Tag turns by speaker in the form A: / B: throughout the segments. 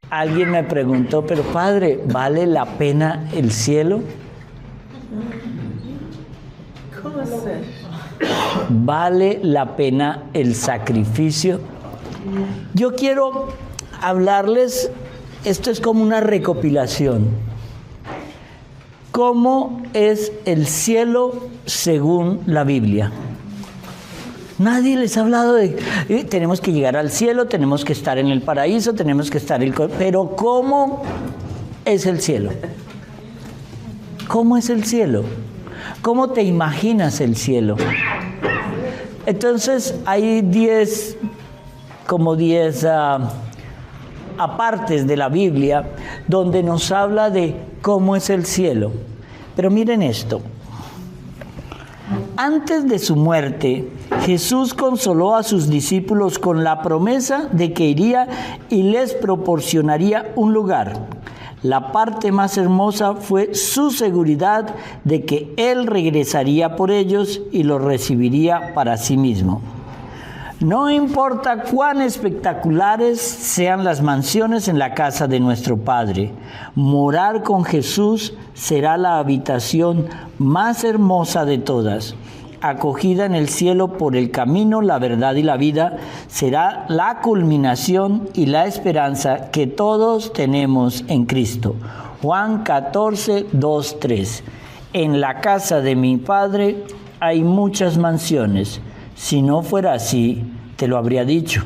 A: Alguien me preguntó, pero padre, ¿vale la pena el cielo?
B: ¿Cómo hacer?
A: ¿Vale la pena el sacrificio? Yo quiero hablarles, esto es como una recopilación. ¿Cómo es el cielo según la Biblia? Nadie les ha hablado de tenemos que llegar al cielo, tenemos que estar en el paraíso, tenemos que estar pero ¿cómo es el cielo? ¿Cómo es el cielo? ¿Cómo te imaginas el cielo? Entonces hay 10 apartes de la Biblia donde nos habla de cómo es el cielo. Pero miren esto. Antes de su muerte, Jesús consoló a sus discípulos con la promesa de que iría y les proporcionaría un lugar. La parte más hermosa fue su seguridad de que Él regresaría por ellos y los recibiría para sí mismo. No importa cuán espectaculares sean las mansiones en la casa de nuestro Padre, morar con Jesús será la habitación más hermosa de todas. Acogida en el cielo por el camino, la verdad y la vida, será la culminación y la esperanza que todos tenemos en Cristo. Juan 14, 2, 3. En la casa de mi Padre hay muchas mansiones. Si no fuera así, te lo habría dicho.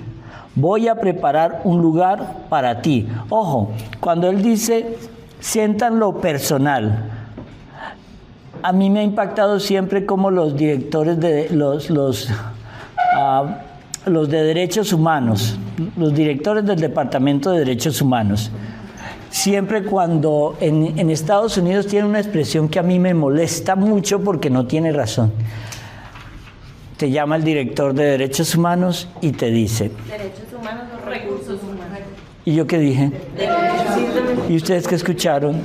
A: Voy a preparar un lugar para ti. Ojo, cuando él dice, sientan lo personal. A mí me ha impactado siempre cómo los directores de los de derechos humanos, los directores del Departamento de Derechos Humanos, siempre cuando en Estados Unidos tienen una expresión que a mí me molesta mucho porque no tiene razón. Te llama el director de Derechos Humanos y te dice...
B: ¿Derechos humanos o recursos humanos?
A: ¿Y yo qué dije? ¿Y ustedes qué escucharon?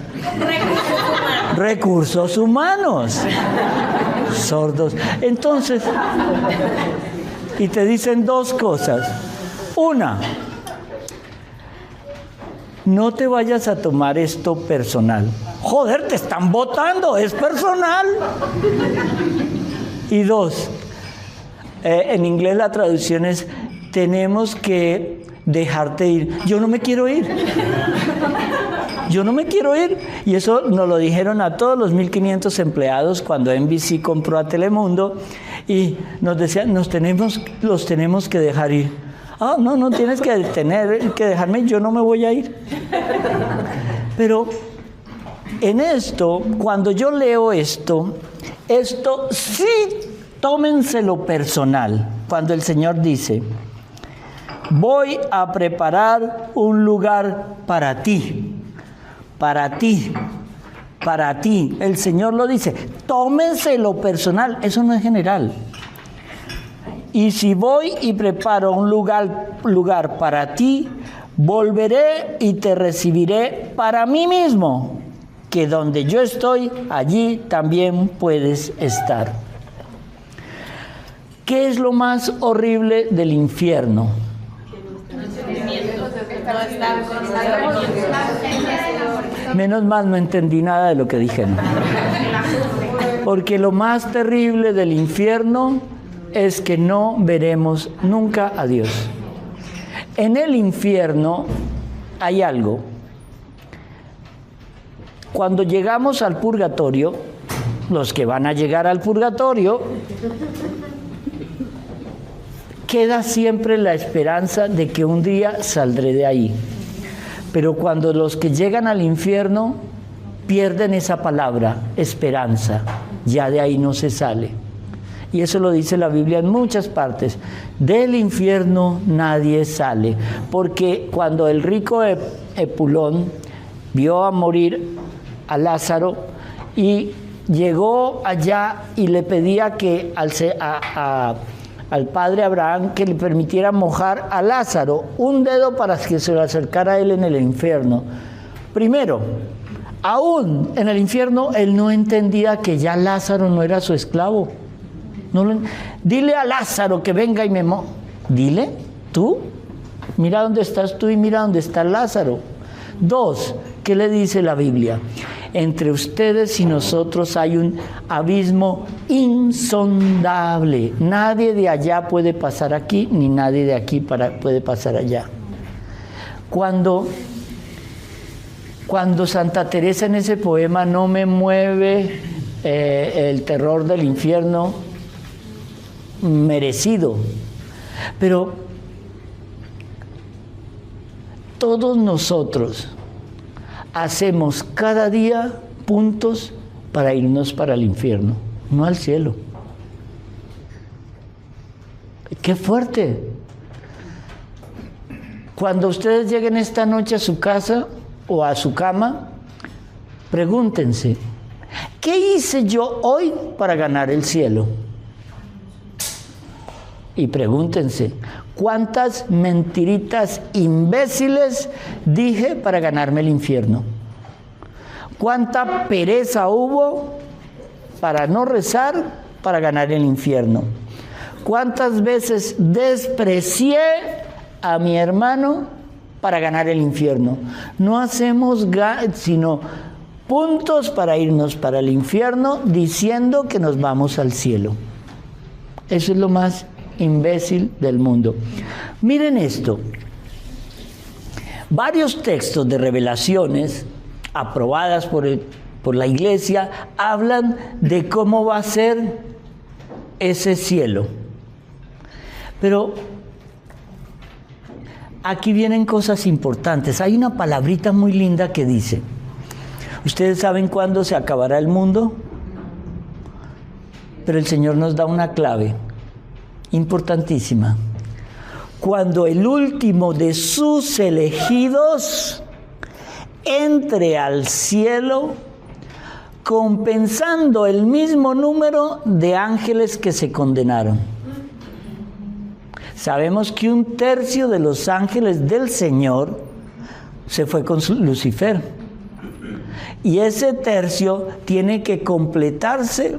A: Recursos humanos. Sordos. Entonces, y te dicen dos cosas. Una, no te vayas a tomar esto personal. Joder, te están votando, es personal. Y dos, en inglés la traducción es, tenemos que dejarte ir. Yo no me quiero ir. Yo no me quiero ir. Y eso nos lo dijeron a todos los 1,500 empleados cuando NBC compró a Telemundo y nos decían, los tenemos que dejar ir. Ah, no tienes que dejarme, yo no me voy a ir. Pero en esto, cuando yo leo esto sí, tómenselo personal. Cuando el Señor dice, voy a preparar un lugar para ti. Para ti, para ti. El Señor lo dice, tómenselo personal, eso no es general. Y si voy y preparo un lugar para ti, volveré y te recibiré para mí mismo, que donde yo estoy, allí también puedes estar. ¿Qué es lo más horrible del infierno? Menos mal no entendí nada de lo que dijeron. Porque lo más terrible del infierno es que no veremos nunca a Dios. En el infierno hay algo. Cuando llegamos al purgatorio, los que van a llegar al purgatorio, queda siempre la esperanza de que un día saldré de ahí. Pero cuando los que llegan al infierno pierden esa palabra, esperanza, ya de ahí no se sale. Y eso lo dice la Biblia en muchas partes. Del infierno nadie sale. Porque cuando el rico Epulón vio a morir a Lázaro y llegó allá y le pedía que al padre Abraham que le permitiera mojar a Lázaro un dedo para que se lo acercara a él en el infierno. Primero, aún en el infierno él no entendía que ya Lázaro no era su esclavo. Dile a Lázaro que venga y me Dile, tú, mira dónde estás tú y mira dónde está Lázaro. 2, ¿qué le dice la Biblia? Entre ustedes y nosotros hay un abismo insondable. Nadie de allá puede pasar aquí, ni nadie de aquí puede pasar allá. Cuando Santa Teresa en ese poema no me mueve el terror del infierno merecido, pero todos nosotros hacemos cada día puntos para irnos para el infierno, no al cielo. ¡Qué fuerte! Cuando ustedes lleguen esta noche a su casa o a su cama, pregúntense, ¿qué hice yo hoy para ganar el cielo? Y pregúntense, ¿cuántas mentiritas imbéciles dije para ganarme el infierno? ¿Cuánta pereza hubo para no rezar para ganar el infierno? ¿Cuántas veces desprecié a mi hermano para ganar el infierno? No hacemos sino puntos para irnos para el infierno diciendo que nos vamos al cielo. Eso es lo más imbécil del mundo. Miren esto. Varios textos de revelaciones aprobadas por la Iglesia hablan de cómo va a ser ese cielo. Pero aquí vienen cosas importantes. Hay una palabrita muy linda que dice, ¿ustedes saben cuándo se acabará el mundo? Pero el Señor nos da una clave importantísima. Cuando el último de sus elegidos entre al cielo, compensando el mismo número de ángeles que se condenaron. Sabemos que 1/3 de los ángeles del Señor se fue con Lucifer. Y ese tercio tiene que completarse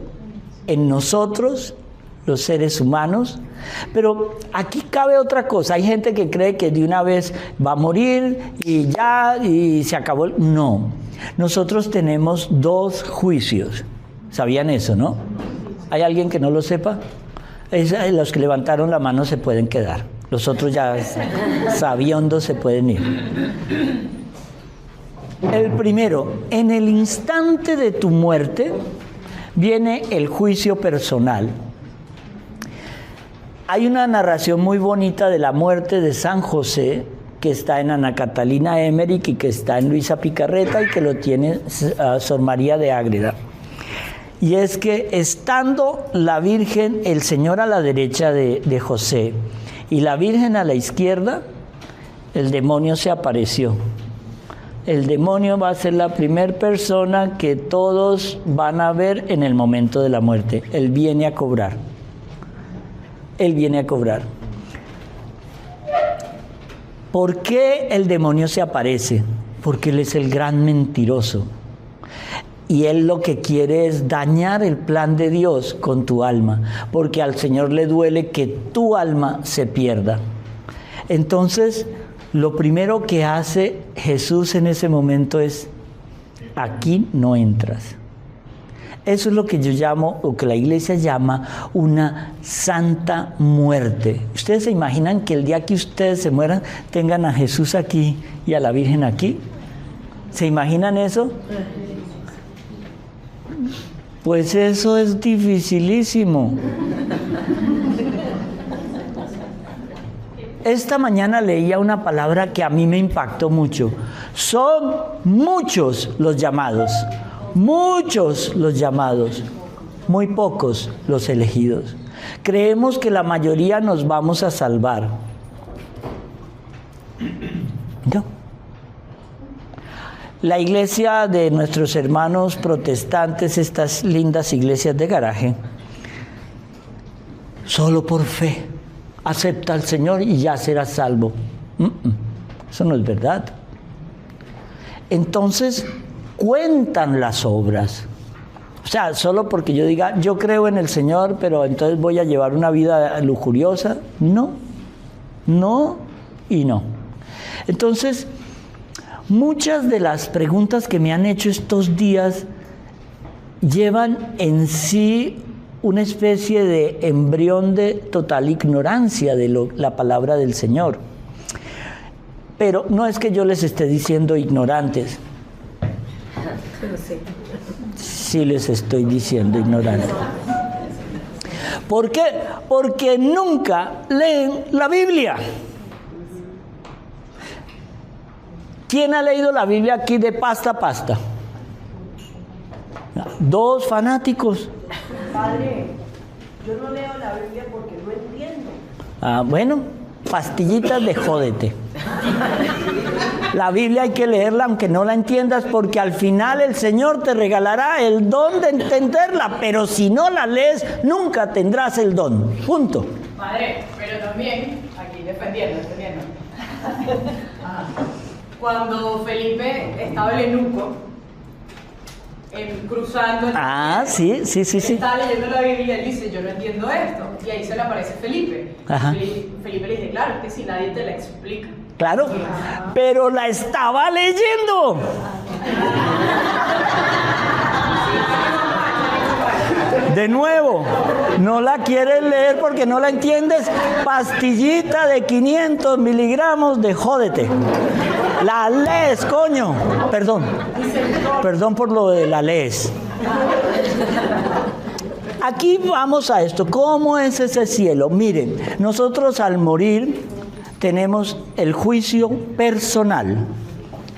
A: en nosotros, los seres humanos. Pero aquí cabe otra cosa. Hay gente que cree que de una vez va a morir y ya, y se acabó. No. Nosotros tenemos 2 juicios. ¿Sabían eso, no? ¿Hay alguien que no lo sepa? Los que levantaron la mano se pueden quedar. Los otros ya sabiondos se pueden ir. El primero, en el instante de tu muerte, viene el juicio personal. Hay una narración muy bonita de la muerte de San José, que está en Ana Catalina Emmerich y que está en Luisa Picarreta y que lo tiene Sor María de Ágreda. Y es que estando la Virgen, el Señor a la derecha de José y la Virgen a la izquierda, el demonio se apareció. El demonio va a ser la primera persona que todos van a ver en el momento de la muerte. Él viene a cobrar. Él viene a cobrar. ¿Por qué el demonio se aparece? Porque él es el gran mentiroso. Y él lo que quiere es dañar el plan de Dios con tu alma, porque al Señor le duele que tu alma se pierda. Entonces, lo primero que hace Jesús en ese momento es, aquí no entras. Eso es lo que yo llamo, o que la Iglesia llama, una santa muerte. ¿Ustedes se imaginan que el día que ustedes se mueran, tengan a Jesús aquí y a la Virgen aquí? ¿Se imaginan eso? Pues eso es dificilísimo. Esta mañana leía una palabra que a mí me impactó mucho. Son muchos los llamados, muy pocos los elegidos. Creemos que la mayoría nos vamos a salvar. ¿No? La iglesia de nuestros hermanos protestantes, estas lindas iglesias de garaje, solo por fe, acepta al Señor y ya serás salvo. Eso no es verdad. Entonces, cuentan las obras. O sea, solo porque yo diga, yo creo en el Señor, pero entonces voy a llevar una vida lujuriosa. No, no y no. Entonces, Muchas de las preguntas que me han hecho estos días llevan en sí una especie de embrión de total ignorancia de la palabra del Señor. Pero no es que yo les esté diciendo ignorantes. Sí les estoy diciendo ignorantes. ¿Por qué? Porque nunca leen la Biblia. ¿Quién ha leído la Biblia aquí de pasta a pasta? 2 fanáticos.
C: Padre, yo no leo la Biblia porque no entiendo.
A: Bueno, pastillitas de jódete. La Biblia hay que leerla aunque no la entiendas, porque al final el Señor te regalará el don de entenderla, pero si no la lees, nunca tendrás el don. Punto.
D: Padre, pero también, aquí defendiendo. Cuando Felipe estaba en Eunuco, cruzando...
A: Sí.
D: Estaba leyendo la Biblia y él dice, yo no entiendo esto. Y ahí se le aparece Felipe.
A: Ajá.
D: Felipe le dice, claro, es que si nadie te la explica.
A: Claro, pero la estaba leyendo. De nuevo, no la quieres leer porque no la entiendes. Pastillita de 500 miligramos de jódete. La lees, coño. Perdón por lo de la lees. Aquí vamos a esto. ¿Cómo es ese cielo? Miren, nosotros al morir tenemos el juicio personal.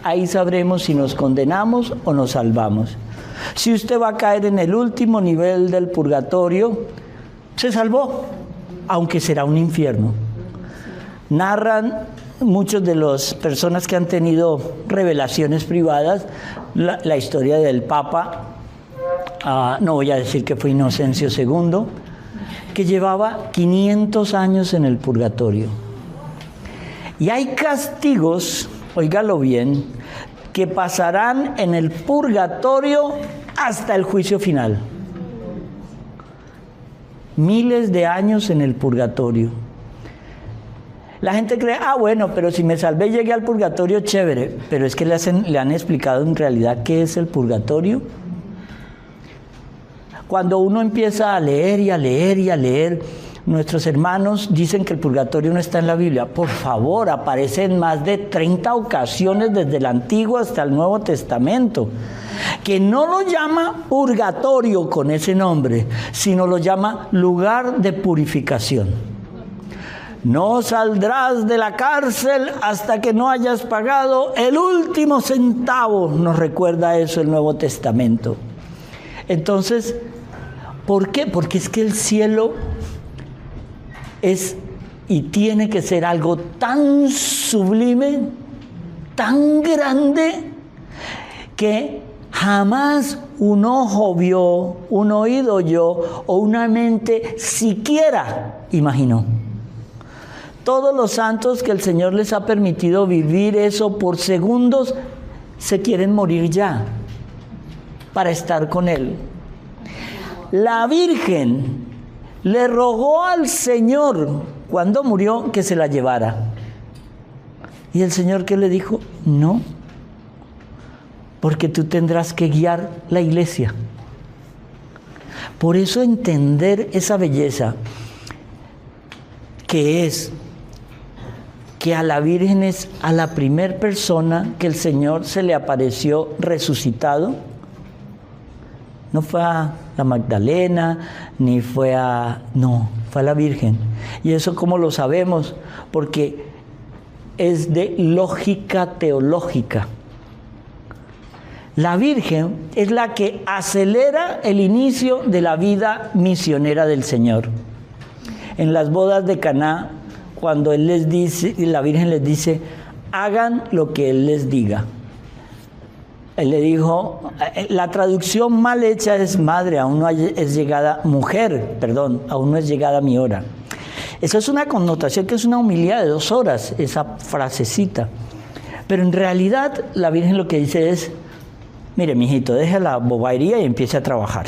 A: Ahí sabremos si nos condenamos o nos salvamos. Si usted va a caer en el último nivel del purgatorio, se salvó, aunque será un infierno. Narran muchos de las personas que han tenido revelaciones privadas la historia del Papa, no voy a decir que fue Inocencio II, que llevaba 500 años en el purgatorio. Y hay castigos, óigalo bien, que pasarán en el purgatorio hasta el juicio final. Miles de años en el purgatorio. La gente cree, bueno, pero si me salvé y llegué al purgatorio, chévere. Pero es que le han explicado en realidad qué es el purgatorio. Cuando uno empieza a leer y a leer y a leer, nuestros hermanos dicen que el purgatorio no está en la Biblia. Por favor, aparece en más de 30 ocasiones desde el Antiguo hasta el Nuevo Testamento. Que no lo llama purgatorio con ese nombre, sino lo llama lugar de purificación. No saldrás de la cárcel hasta que no hayas pagado el último centavo. Nos recuerda eso el Nuevo Testamento. Entonces, ¿por qué? Porque es que el cielo es y tiene que ser algo tan sublime, tan grande, que jamás un ojo vio, un oído oyó o una mente siquiera imaginó. Todos los santos que el Señor les ha permitido vivir eso por segundos, se quieren morir ya para estar con Él. La Virgen le rogó al Señor cuando murió que se la llevara. ¿Y el Señor qué le dijo? No, porque tú tendrás que guiar la iglesia. Por eso entender esa belleza que es que a la Virgen es a la primer persona que el Señor se le apareció resucitado. No fue a la Magdalena, ni fue no, fue a la Virgen. Y eso ¿cómo lo sabemos? Porque es de lógica teológica. La Virgen es la que acelera el inicio de la vida misionera del Señor. En las bodas de Caná, cuando Él les dice, la Virgen les dice, hagan lo que Él les diga. Él le dijo, la traducción mal hecha es madre, aún no es llegada, mujer, perdón, aún no es llegada mi hora. Eso es una connotación que es una homilía de 2 horas, esa frasecita. Pero en realidad la Virgen lo que dice es, mire, mijito, deje la bobadería y empiece a trabajar.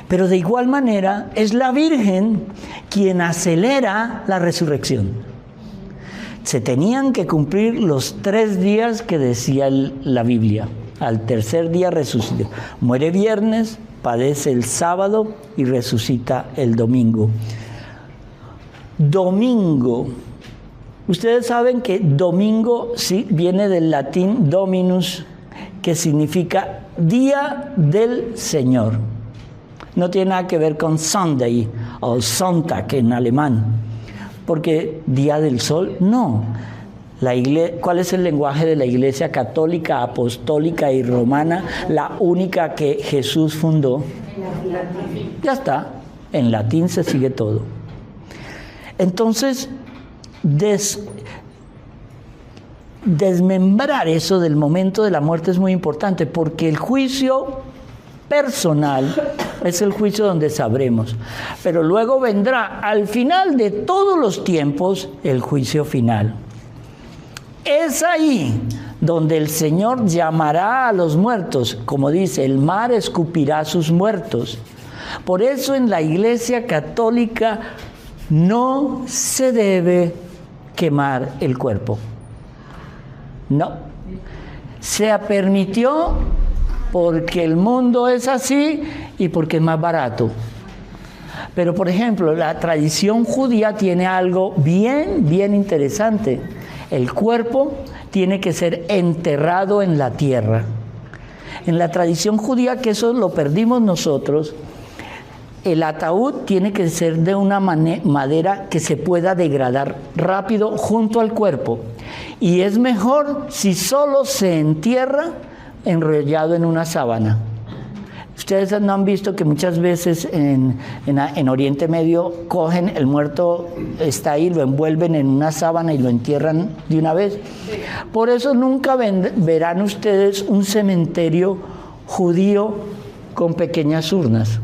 A: Pero de igual manera es la Virgen quien acelera la resurrección. Se tenían que cumplir los 3 días que decía la Biblia. Al tercer día resucitó. Muere viernes, padece el sábado y resucita el domingo. Domingo. Ustedes saben que domingo sí viene del latín dominus, que significa día del Señor. No tiene nada que ver con Sunday o Sonntag en alemán, porque día del sol, no. ¿Cuál es el lenguaje de la Iglesia católica, apostólica y romana? La única que Jesús fundó. Ya está, en latín se sigue todo. Entonces, desmembrar eso del momento de la muerte es muy importante, porque el juicio personal es el juicio donde sabremos, pero luego vendrá al final de todos los tiempos el juicio final. Es ahí donde el Señor llamará a los muertos, como dice, el mar escupirá a sus muertos. Por eso en la Iglesia católica no se debe quemar el cuerpo. No. Se permitió porque el mundo es así y porque es más barato. Pero, por ejemplo, la tradición judía tiene algo bien interesante. El cuerpo tiene que ser enterrado en la tierra. En la tradición judía, que eso lo perdimos nosotros, el ataúd tiene que ser de una madera que se pueda degradar rápido junto al cuerpo. Y es mejor si solo se entierra enrollado en una sábana. Ustedes no han visto que muchas veces en Oriente Medio cogen el muerto, está ahí, lo envuelven en una sábana y lo entierran de una vez. Por eso nunca verán ustedes un cementerio judío con pequeñas urnas.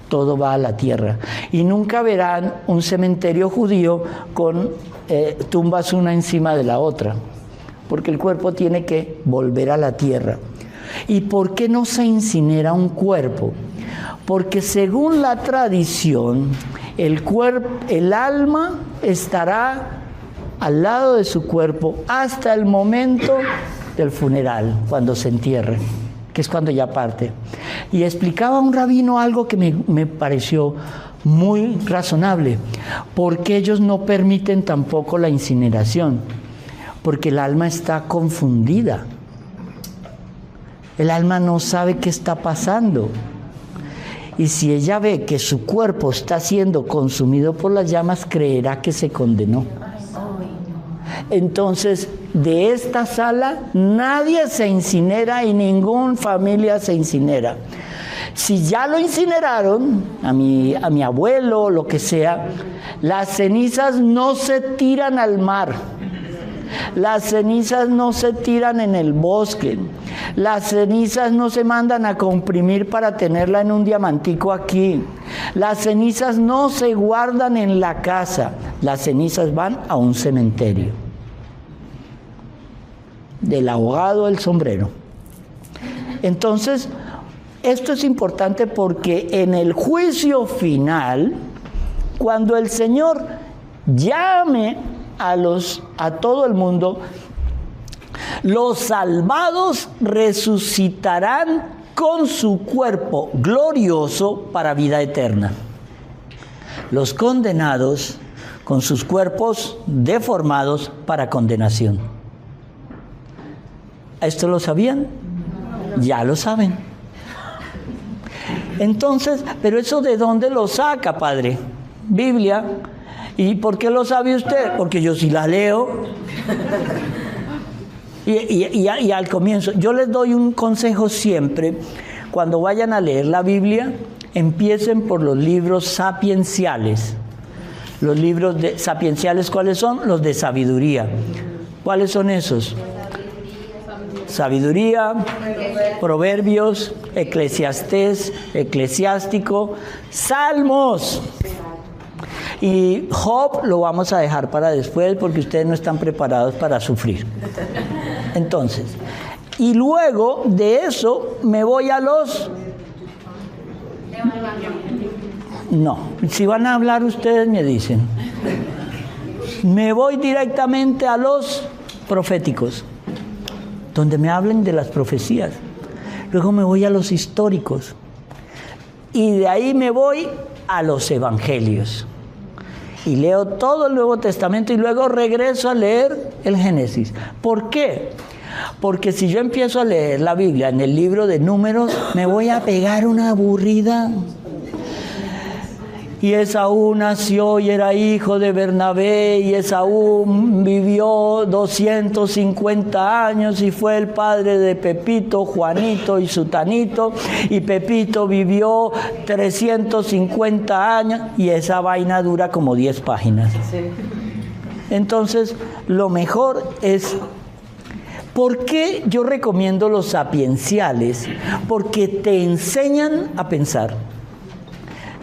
A: Todo va a la tierra. Y nunca verán un cementerio judío con tumbas una encima de la otra, porque el cuerpo tiene que volver a la tierra. ¿Y por qué no se incinera un cuerpo? Porque según la tradición, el alma estará al lado de su cuerpo hasta el momento del funeral, cuando se entierre, que es cuando ya parte. Y explicaba un rabino algo que me pareció muy razonable. ¿Por qué ellos no permiten tampoco la incineración? Porque el alma está confundida. El alma no sabe qué está pasando. Y si ella ve que su cuerpo está siendo consumido por las llamas, creerá que se condenó. Entonces, de esta sala nadie se incinera y ninguna familia se incinera. Si ya lo incineraron, a mi abuelo, lo que sea, las cenizas no se tiran al mar. Las cenizas no se tiran en el bosque. Las cenizas no se mandan a comprimir para tenerla en un diamantico aquí. Las cenizas no se guardan en la casa. Las cenizas van a un cementerio. Del ahogado el sombrero. Entonces, esto es importante porque en el juicio final, cuando el Señor llame a todo el mundo, los salvados resucitarán con su cuerpo glorioso para vida eterna. Los condenados con sus cuerpos deformados para condenación. ¿Esto lo sabían? Ya lo saben. Entonces, ¿pero eso de dónde lo saca, padre? Biblia. ¿Y por qué lo sabe usted? Porque yo sí la leo. Y al comienzo, yo les doy un consejo siempre. Cuando vayan a leer la Biblia, empiecen por los libros sapienciales. Los libros sapienciales, ¿cuáles son? Los de sabiduría. ¿Cuáles son esos? Sabiduría, Proverbios, Eclesiastés, Eclesiástico, Salmos. Y Job lo vamos a dejar para después porque ustedes no están preparados para sufrir. Entonces, y luego de eso me voy a los... No, si van a hablar ustedes me dicen. me voy directamente a los proféticos, donde me hablen de las profecías. Luego me voy a los históricos. Y de ahí me voy a los evangelios. Y leo todo el Nuevo Testamento y luego regreso a leer el Génesis. ¿Por qué? Porque si yo empiezo a leer la Biblia en el libro de Números, me voy a pegar una aburrida. Y Esaú nació y era hijo de Bernabé, y Esaú vivió 250 años y fue el padre de Pepito, Juanito y Sutanito, y Pepito vivió 350 años, y esa vaina dura como 10 páginas.
C: Sí.
A: Entonces, lo mejor es... ¿Por qué yo recomiendo los sapienciales? Porque te enseñan a pensar.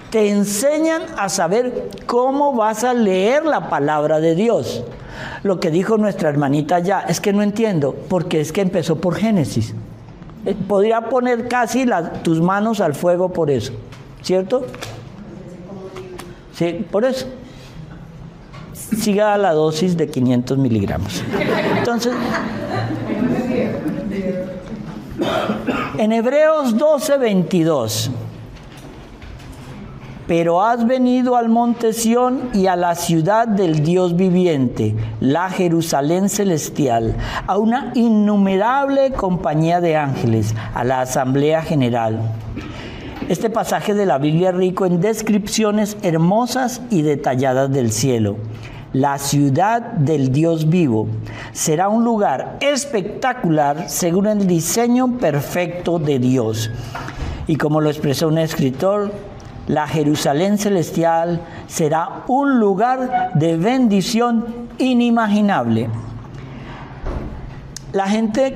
A: Te enseñan a saber cómo vas a leer la palabra de Dios. Lo que dijo nuestra hermanita ya, es que no entiendo, porque es que empezó por Génesis. Podría poner casi tus manos al fuego por eso, ¿cierto? Sí, por eso. Siga la dosis de 500 miligramos. Entonces, en Hebreos 12:22, pero has venido al monte Sión y a la ciudad del Dios viviente, la Jerusalén celestial, a una innumerable compañía de ángeles, a la asamblea general. Este pasaje de la Biblia es rico en descripciones hermosas y detalladas del cielo. La ciudad del Dios vivo será un lugar espectacular según el diseño perfecto de Dios. Y como lo expresó un escritor, la Jerusalén celestial será un lugar de bendición inimaginable. La gente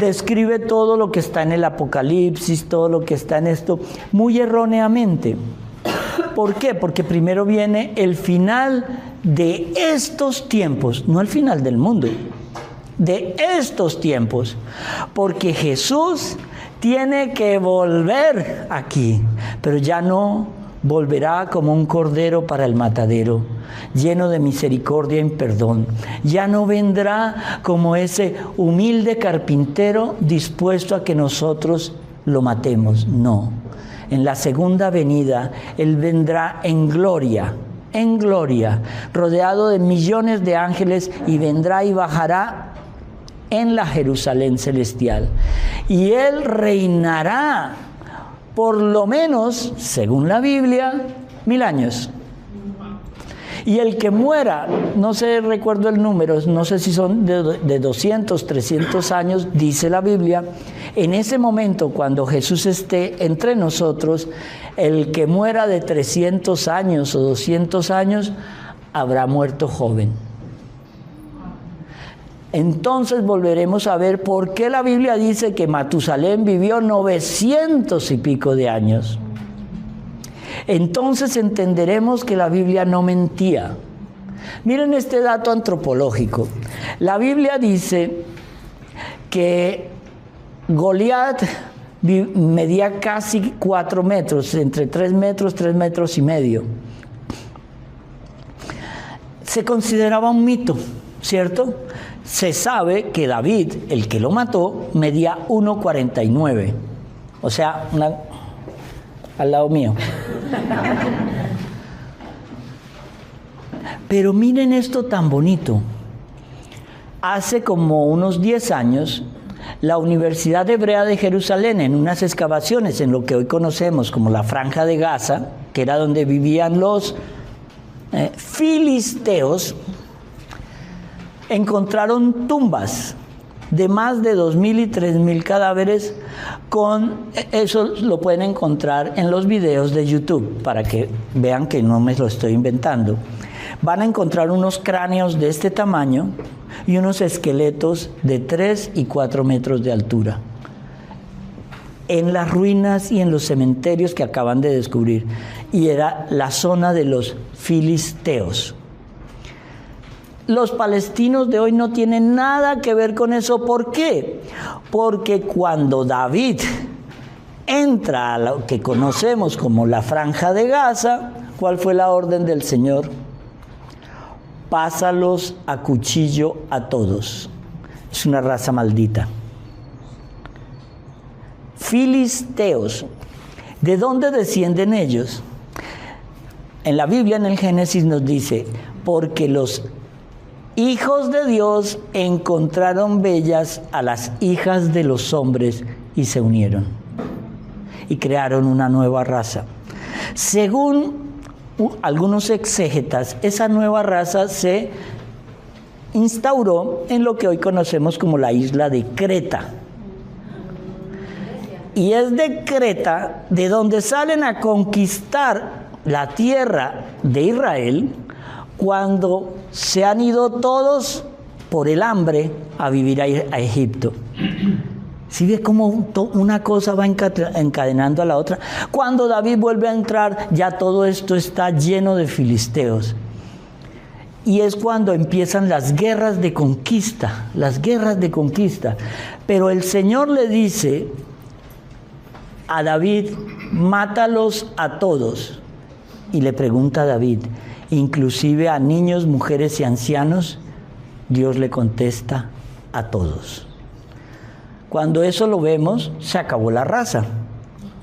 A: describe todo lo que está en el Apocalipsis, todo lo que está en esto, muy erróneamente. ¿Por qué? Porque primero viene el final de estos tiempos, no el final del mundo, de estos tiempos, porque Jesús tiene que volver aquí, pero ya no volverá como un cordero para el matadero, lleno de misericordia y perdón. Ya no vendrá como ese humilde carpintero dispuesto a que nosotros lo matemos, no. En la segunda venida, Él vendrá en gloria, rodeado de millones de ángeles, y vendrá y bajará en la Jerusalén celestial. Y Él reinará por lo menos, según la Biblia, 1000 años. Y el que muera, no sé, recuerdo el número, no sé si son de 200, 300 años, dice la Biblia. En ese momento, cuando Jesús esté entre nosotros, el que muera de 300 años o 200 años, habrá muerto joven. Entonces volveremos a ver por qué la Biblia dice que Matusalén vivió 900 y pico de años. Entonces entenderemos que la Biblia no mentía. Miren este dato antropológico. La Biblia dice que Goliat medía casi 4 metros, entre 3 metros, 3 metros y medio. Se consideraba un mito, ¿cierto? Se sabe que David, el que lo mató, medía 1,49. O sea, al lado mío. Pero miren esto tan bonito. Hace como unos 10 años, la Universidad Hebrea de Jerusalén, en unas excavaciones en lo que hoy conocemos como la Franja de Gaza, que era donde vivían los filisteos, encontraron tumbas de más de 2.000 y 3.000 cadáveres. Eso lo pueden encontrar en los videos de YouTube, para que vean que no me lo estoy inventando. Van a encontrar unos cráneos de este tamaño y unos esqueletos de 3 y 4 metros de altura en las ruinas y en los cementerios que acaban de descubrir. Y era la zona de los filisteos. Los palestinos de hoy no tienen nada que ver con eso. ¿Por qué? Porque cuando David entra a lo que conocemos como la Franja de Gaza, ¿cuál fue la orden del Señor? pásalos a cuchillo a todos. Es una raza maldita. Filisteos. ¿De dónde descienden ellos? En la Biblia, en el Génesis, nos dice, porque los hijos de Dios encontraron bellas a las hijas de los hombres y se unieron y crearon una nueva raza. Según algunos exégetas, esa nueva raza se instauró en lo que hoy conocemos como la isla de Creta. Y es de Creta de donde salen a conquistar la tierra de Israel cuando se han ido todos por el hambre a vivir a Egipto. ¿Sí ves cómo una cosa va encadenando a la otra? Cuando David vuelve a entrar, ya todo esto está lleno de filisteos. Y es cuando empiezan las guerras de conquista, Pero el Señor le dice a David, mátalos a todos. Y le pregunta a David, inclusive a niños, mujeres y ancianos. Dios le contesta, a todos. Cuando eso lo vemos, se acabó la raza.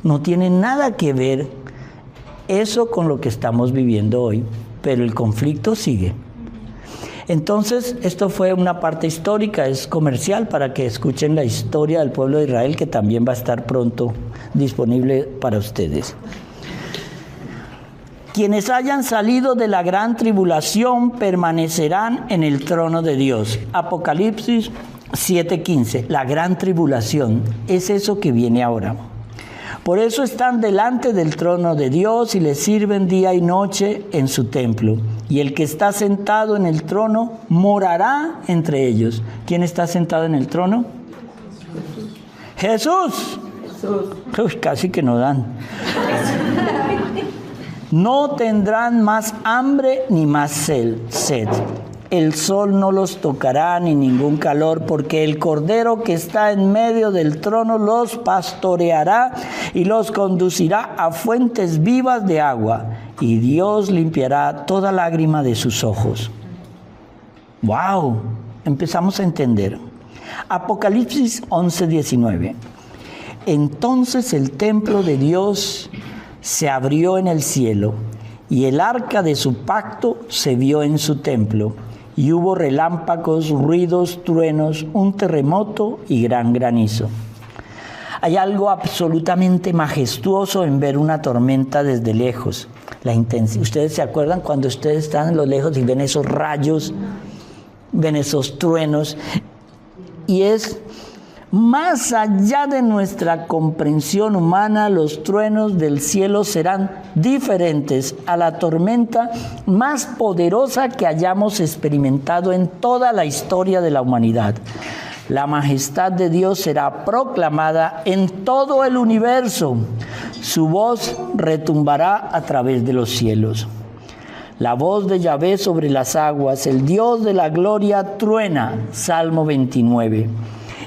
A: No tiene nada que ver eso con lo que estamos viviendo hoy, pero el conflicto sigue. Entonces, esto fue una parte histórica, es comercial, para que escuchen la historia del pueblo de Israel, que también va a estar pronto disponible para ustedes. Quienes hayan salido de la gran tribulación permanecerán en el trono de Dios. Apocalipsis 7:15, la gran tribulación, es eso que viene ahora. Por eso están delante del trono de Dios y le sirven día y noche en su templo. Y el que está sentado en el trono morará entre ellos. ¿Quién está sentado en el trono? Jesús. Uy, casi que no dan. No tendrán más hambre ni más sed. El sol no los tocará ni ningún calor, porque el Cordero que está en medio del trono los pastoreará y los conducirá a fuentes vivas de agua, y Dios limpiará toda lágrima de sus ojos. ¡Wow! Empezamos a entender. Apocalipsis 11:19. Entonces el templo de Dios se abrió en el cielo, y el arca de su pacto se vio en su templo. Y hubo relámpagos, ruidos, truenos, un terremoto y gran granizo. Hay algo absolutamente majestuoso en ver una tormenta desde lejos. La intensidad. ¿Ustedes se acuerdan cuando ustedes están en lo lejos y ven esos rayos, ven esos truenos? Y es más allá de nuestra comprensión humana. Los truenos del cielo serán diferentes a la tormenta más poderosa que hayamos experimentado en toda la historia de la humanidad. La majestad de Dios será proclamada en todo el universo. Su voz retumbará a través de los cielos. La voz de Yahvé sobre las aguas, el Dios de la gloria truena. Salmo 29.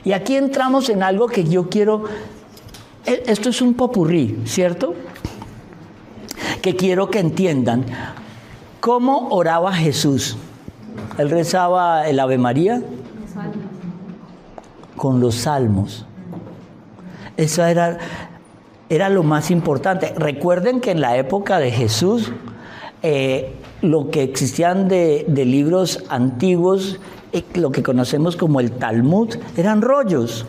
A: Y aquí entramos en algo que yo quiero, esto es un popurrí, ¿cierto? Que quiero que entiendan. ¿Cómo oraba Jesús? Él rezaba el Ave María con los salmos. Eso era lo más importante. Recuerden que en la época de Jesús, lo que existían de libros antiguos, lo que conocemos como el Talmud, eran rollos.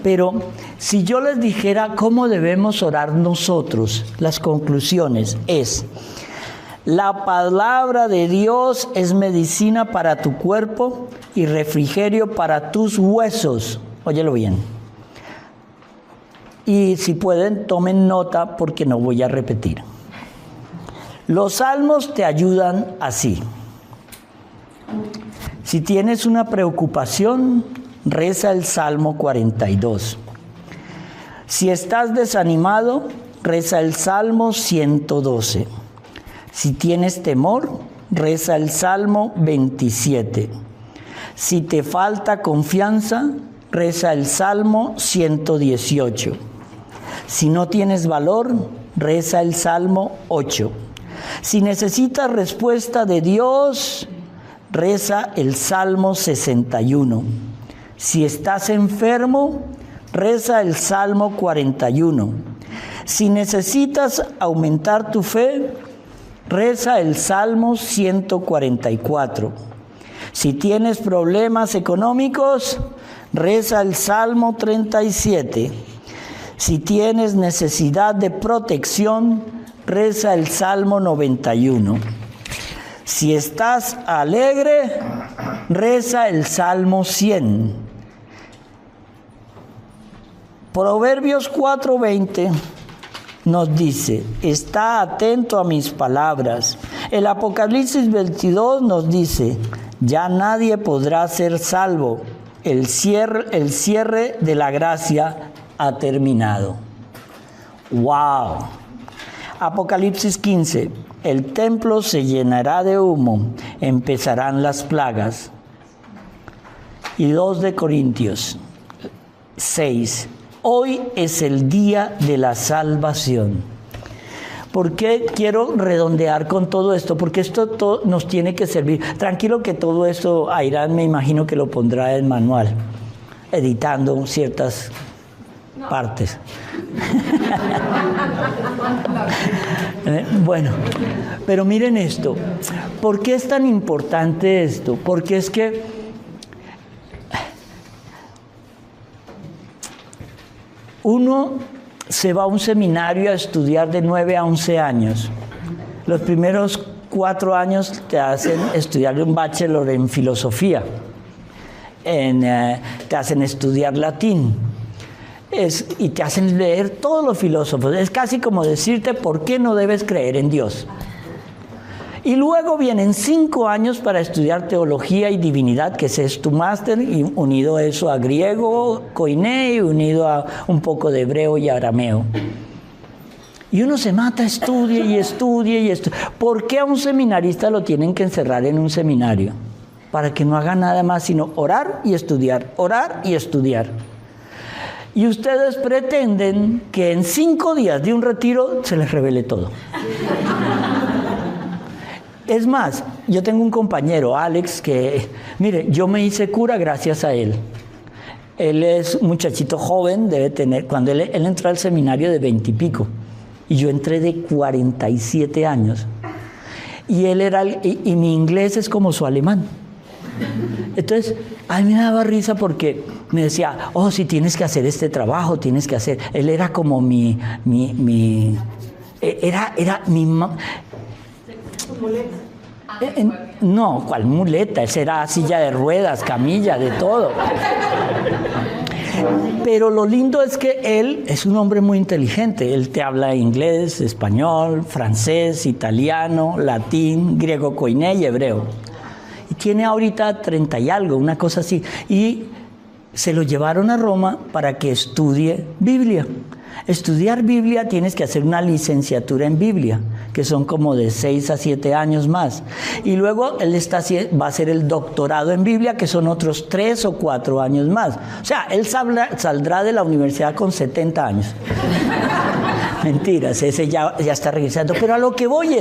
A: Pero si yo les dijera cómo debemos orar nosotros, las conclusiones es: la palabra de Dios es medicina para tu cuerpo y refrigerio para tus huesos. Óyelo bien. Y si pueden, tomen nota porque no voy a repetir. Los salmos te ayudan así. Si tienes una preocupación, reza el Salmo 42. Si estás desanimado, reza el Salmo 112. Si tienes temor, reza el Salmo 27. Si te falta confianza, reza el Salmo 118. Si no tienes valor, reza el Salmo 8. Si necesitas respuesta de Dios, reza el Salmo 61. Si estás enfermo, reza el Salmo 41. Si necesitas aumentar tu fe, reza el Salmo 144. Si tienes problemas económicos, reza el Salmo 37. Si tienes necesidad de protección, reza el Salmo 91. Si estás alegre, reza el Salmo 100. Proverbios 4:20 nos dice, está atento a mis palabras. El Apocalipsis 22 nos dice, ya nadie podrá ser salvo. El cierre de la gracia ha terminado. ¡Wow! Apocalipsis 15. El templo se llenará de humo, empezarán las plagas. Y 2 de Corintios 6. Hoy es el día de la salvación. ¿Por qué quiero redondear con todo esto? Porque esto nos tiene que servir. Tranquilo que todo esto, Airán me imagino que lo pondrá en manual, editando ciertas partes. Bueno, pero miren esto. ¿Por qué es tan importante esto? Porque es que uno se va a un seminario a estudiar de 9 a 11 años. Los primeros 4 años te hacen estudiar un bachelor en filosofía. Te hacen estudiar latín. Y te hacen leer todos los filósofos. Es casi como decirte por qué no debes creer en Dios. Y luego vienen 5 años para estudiar teología y divinidad, que ese es tu máster, y unido eso a griego, koiné, y unido a un poco de hebreo y arameo. Y uno se mata, estudia y estudia y estudia. ¿Por qué a un seminarista lo tienen que encerrar en un seminario? Para que no haga nada más sino orar y estudiar, orar y estudiar. Y ustedes pretenden que en 5 días de un retiro se les revele todo. Es más, yo tengo un compañero, Alex, que, mire, yo me hice cura gracias a él. Él es un muchachito joven, debe tener, cuando él entró al seminario de 20 y pico, y yo entré de 47 años. Y él era, y mi inglés es como su alemán. Entonces, a mí me daba risa porque me decía, oh, si tienes que hacer este trabajo, tienes que hacer. Él era como no, ¿cuál muleta? Esa era silla de ruedas, camilla, de todo. Pero lo lindo es que él es un hombre muy inteligente. Él te habla inglés, español, francés, italiano, latín, griego koiné y hebreo. Y tiene ahorita 30 y algo, una cosa así. Y se lo llevaron a Roma para que estudie Biblia. Estudiar Biblia tienes que hacer una licenciatura en Biblia, que son como de 6 a 7 años más. Y luego él va a hacer el doctorado en Biblia, que son otros 3 o 4 años más. O sea, él saldrá de la universidad con 70 años. Mentiras, ese ya está regresando. Pero a lo que voy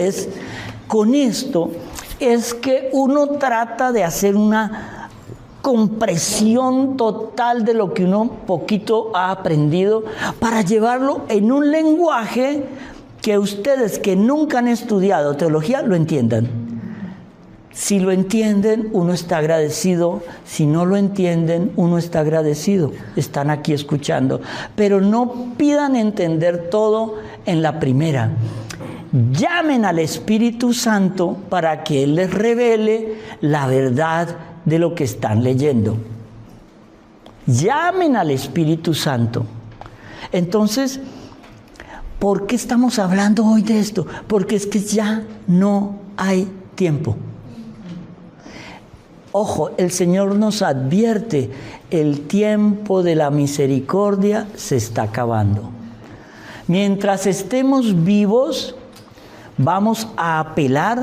A: con esto, es que uno trata de hacer una compresión total de lo que uno poquito ha aprendido para llevarlo en un lenguaje que ustedes que nunca han estudiado teología lo entiendan. Si lo entienden, uno está agradecido. Si no lo entienden, uno está agradecido. Están aquí escuchando. Pero no pidan entender todo en la primera. Llamen al Espíritu Santo para que Él les revele la verdad de lo que están leyendo. Llamen al Espíritu Santo. Entonces, ¿por qué estamos hablando hoy de esto? Porque es que ya no hay tiempo. Ojo, el Señor nos advierte, el tiempo de la misericordia se está acabando. Mientras estemos vivos, vamos a apelar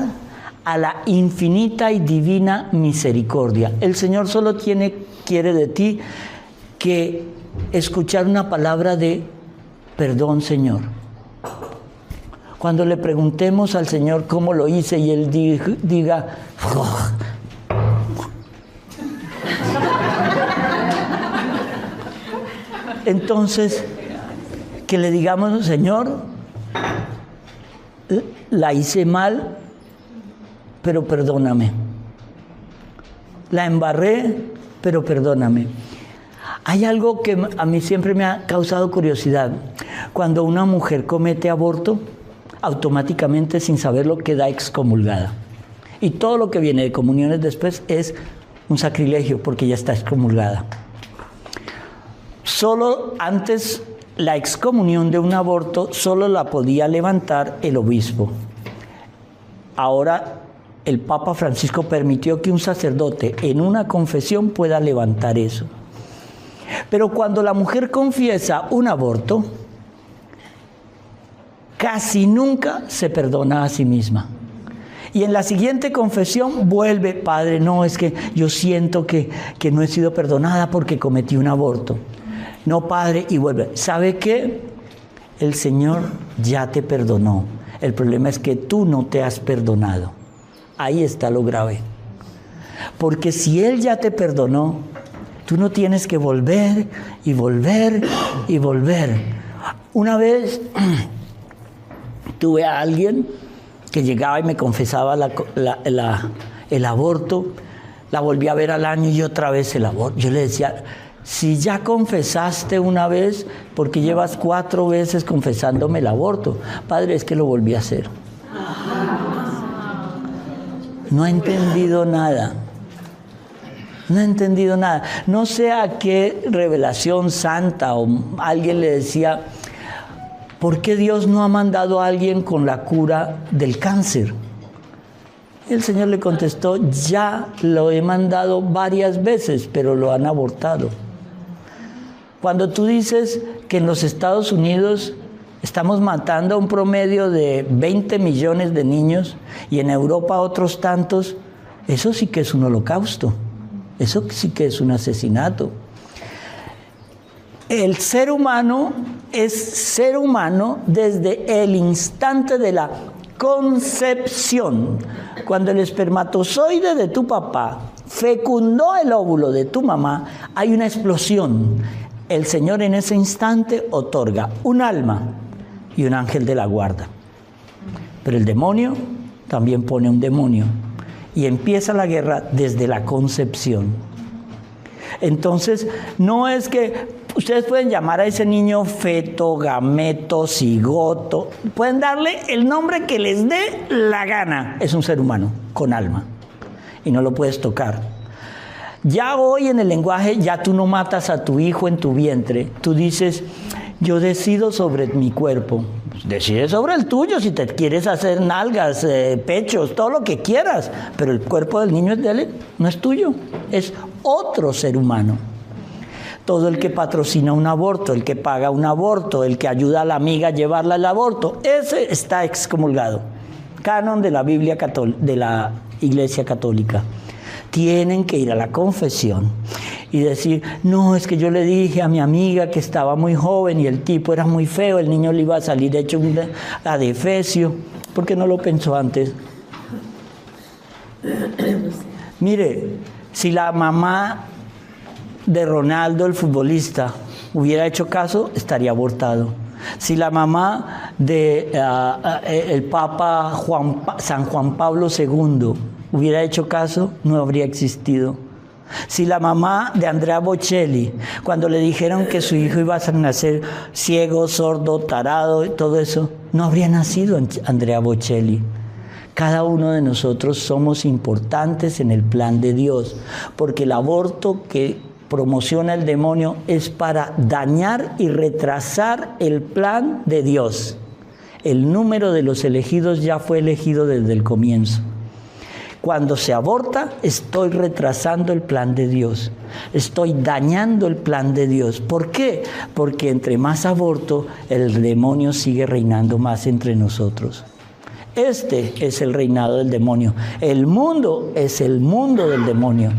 A: a la infinita y divina misericordia. El Señor solo quiere de ti que escuchar una palabra de perdón, Señor. Cuando le preguntemos al Señor cómo lo hice y Él diga, Entonces, que le digamos, Señor, la hice mal, pero perdóname. La embarré, pero perdóname. Hay algo que a mí siempre me ha causado curiosidad. Cuando una mujer comete aborto, automáticamente, sin saberlo, queda excomulgada. Y todo lo que viene de comuniones después es un sacrilegio, porque ya está excomulgada. Solo antes, la excomunión de un aborto solo la podía levantar el obispo. Ahora, el Papa Francisco permitió que un sacerdote en una confesión pueda levantar eso. Pero cuando la mujer confiesa un aborto, casi nunca se perdona a sí misma. Y en la siguiente confesión vuelve, Padre, no, es que yo siento que no he sido perdonada porque cometí un aborto. No, Padre, y vuelve. ¿Sabe qué? El Señor ya te perdonó. El problema es que tú no te has perdonado. Ahí está lo grave. Porque si Él ya te perdonó, tú no tienes que volver y volver y volver. Una vez tuve a alguien que llegaba y me confesaba el aborto, la volví a ver al año y otra vez el aborto. Yo le decía, si ya confesaste una vez, ¿por qué llevas 4 veces confesándome el aborto? Padre, es que lo volví a hacer. No he entendido nada. No he entendido nada. No sé a qué revelación santa o alguien le decía, ¿por qué Dios no ha mandado a alguien con la cura del cáncer? El Señor le contestó, ya lo he mandado varias veces, pero lo han abortado. Cuando tú dices que en los Estados Unidos estamos matando a un promedio de 20 millones de niños y en Europa otros tantos, eso sí que es un holocausto. Eso sí que es un asesinato. El ser humano es ser humano desde el instante de la concepción. Cuando el espermatozoide de tu papá fecundó el óvulo de tu mamá, hay una explosión. El Señor en ese instante otorga un alma y un ángel de la guarda. Pero el demonio también pone un demonio. Y empieza la guerra desde la concepción. Entonces, no es que ustedes pueden llamar a ese niño feto, gameto, cigoto, pueden darle el nombre que les dé la gana. Es un ser humano con alma y no lo puedes tocar. Ya hoy en el lenguaje, ya tú no matas a tu hijo en tu vientre. Tú dices, yo decido sobre mi cuerpo. Decides sobre el tuyo, si te quieres hacer nalgas, pechos, todo lo que quieras. Pero el cuerpo del niño es de él, no es tuyo. Es otro ser humano. Todo el que patrocina un aborto, el que paga un aborto, el que ayuda a la amiga a llevarla al aborto, ese está excomulgado. Canon de la Biblia de la Iglesia Católica. Tienen que ir a la confesión y decir, no, es que yo le dije a mi amiga que estaba muy joven y el tipo era muy feo, el niño le iba a salir hecho un adefesio. ¿Por qué no lo pensó antes? Mire, si la mamá de Ronaldo, el futbolista, hubiera hecho caso, estaría abortado. Si la mamá de el Papa San Juan Pablo II hubiera hecho caso, no habría existido. Si la mamá de Andrea Bocelli, cuando le dijeron que su hijo iba a nacer ciego, sordo, tarado y todo eso, no habría nacido Andrea Bocelli. Cada uno de nosotros somos importantes en el plan de Dios, porque el aborto que promociona el demonio es para dañar y retrasar el plan de Dios. El número de los elegidos ya fue elegido desde el comienzo. Cuando se aborta, estoy retrasando el plan de Dios. Estoy dañando el plan de Dios. ¿Por qué? Porque entre más aborto, el demonio sigue reinando más entre nosotros. Este es el reinado del demonio. El mundo es el mundo del demonio.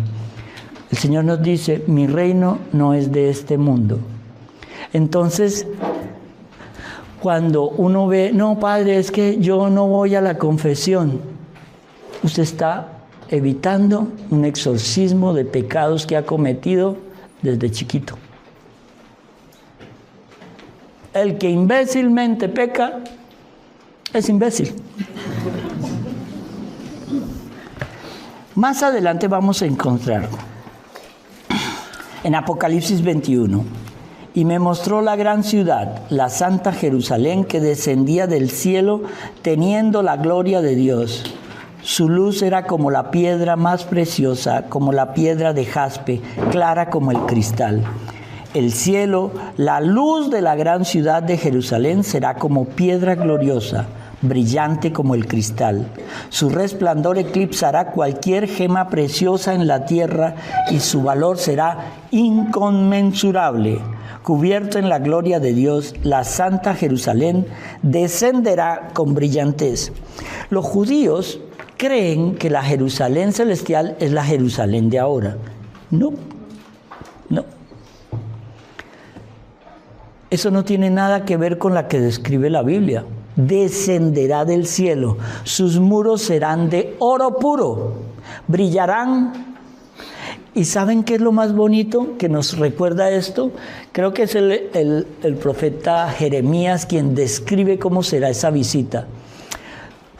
A: El Señor nos dice, mi reino no es de este mundo. Entonces, cuando uno ve, no, Padre, es que yo no voy a la confesión. Usted está evitando un exorcismo de pecados que ha cometido desde chiquito. El que imbécilmente peca es imbécil. Más adelante vamos a encontrar en Apocalipsis 21. Y me mostró la gran ciudad, la santa Jerusalén, que descendía del cielo teniendo la gloria de Dios. Su luz era como la piedra más preciosa, como la piedra de jaspe, clara como el cristal. El cielo, la luz de la gran ciudad de Jerusalén, será como piedra gloriosa, brillante como el cristal. Su resplandor eclipsará cualquier gema preciosa en la tierra y su valor será inconmensurable. Cubierto en la gloria de Dios, la santa Jerusalén descenderá con brillantez. Los judíos creen que la Jerusalén celestial es la Jerusalén de ahora. No. Eso no tiene nada que ver con la que describe la Biblia. Descenderá del cielo, sus muros serán de oro puro, brillarán. ¿Y saben qué es lo más bonito que nos recuerda esto? Creo que es el profeta Jeremías quien describe cómo será esa visita.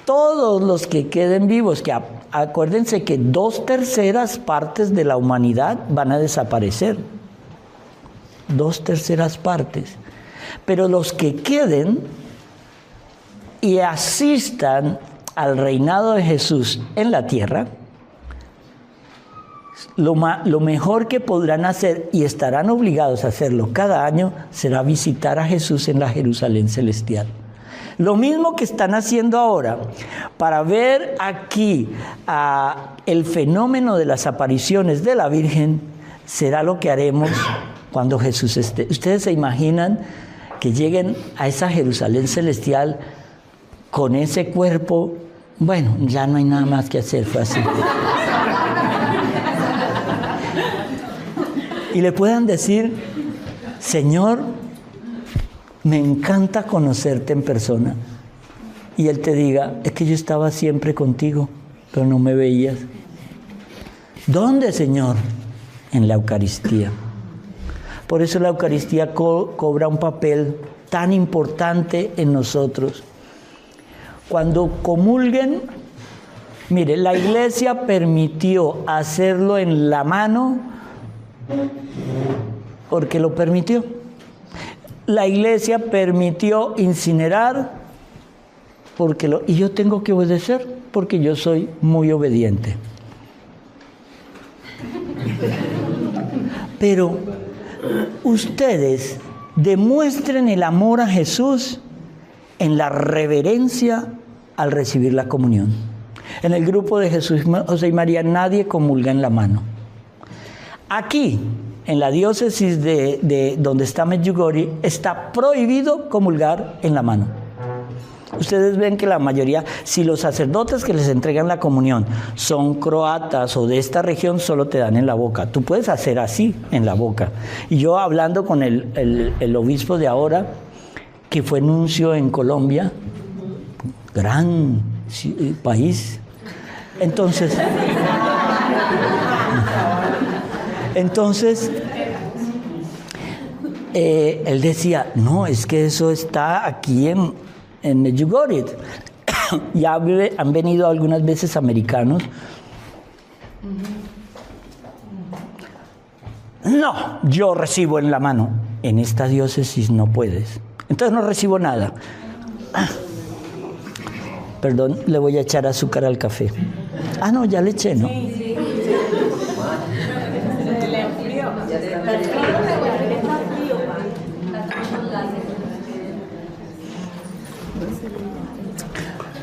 A: Todos los que queden vivos, que acuérdense que 2/3 partes de la humanidad van a desaparecer. 2/3 partes. Pero los que queden y asistan al reinado de Jesús en la tierra, lo mejor que podrán hacer, y estarán obligados a hacerlo cada año, será visitar a Jesús en la Jerusalén celestial. Lo mismo que están haciendo ahora para ver aquí el fenómeno de las apariciones de la Virgen, será lo que haremos cuando Jesús esté. Ustedes se imaginan que lleguen a esa Jerusalén celestial con ese cuerpo. Bueno, ya no hay nada más que hacer, fue así. Y le puedan decir: Señor, me encanta conocerte en persona. Y Él te diga: es que yo estaba siempre contigo, pero no me veías. ¿Dónde, Señor? En la Eucaristía. Por eso la Eucaristía cobra un papel tan importante en nosotros. Cuando comulguen, mire, la Iglesia permitió hacerlo en la mano porque lo permitió. La Iglesia permitió incinerar y yo tengo que obedecer porque yo soy muy obediente. Pero ustedes demuestren el amor a Jesús en la reverencia al recibir la comunión. En el grupo de Jesús, José y María, nadie comulga en la mano. Aquí, en la diócesis de donde está Medjugorje, está prohibido comulgar en la mano. Ustedes ven que la mayoría, si los sacerdotes que les entregan la comunión son croatas o de esta región, solo te dan en la boca. Tú puedes hacer así, en la boca. Y yo hablando con el obispo de ahora, que fue nuncio en Colombia, gran país, entonces él decía: no, es que eso está aquí en Medjugorje. Ya han venido algunas veces americanos. No, yo recibo en la mano. En esta diócesis no puedes. Entonces no recibo nada. Perdón, le voy a echar azúcar al café. Ah, no, ya le eché, ¿no?
B: Sí.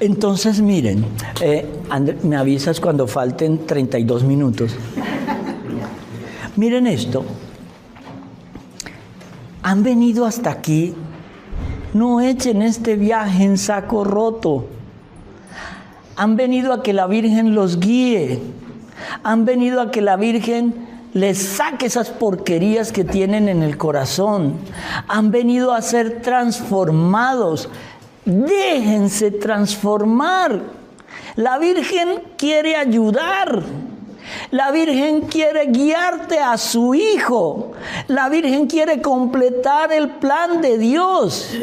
A: Entonces, miren, me avisas cuando falten 32 minutos. Miren esto. Han venido hasta aquí. No echen este viaje en saco roto. Han venido a que la Virgen los guíe. Han venido a que la Virgen les saque esas porquerías que tienen en el corazón. Han venido a ser transformados. Déjense transformar. La Virgen quiere ayudar. La Virgen quiere guiarte a su Hijo. La Virgen quiere completar el plan de Dios.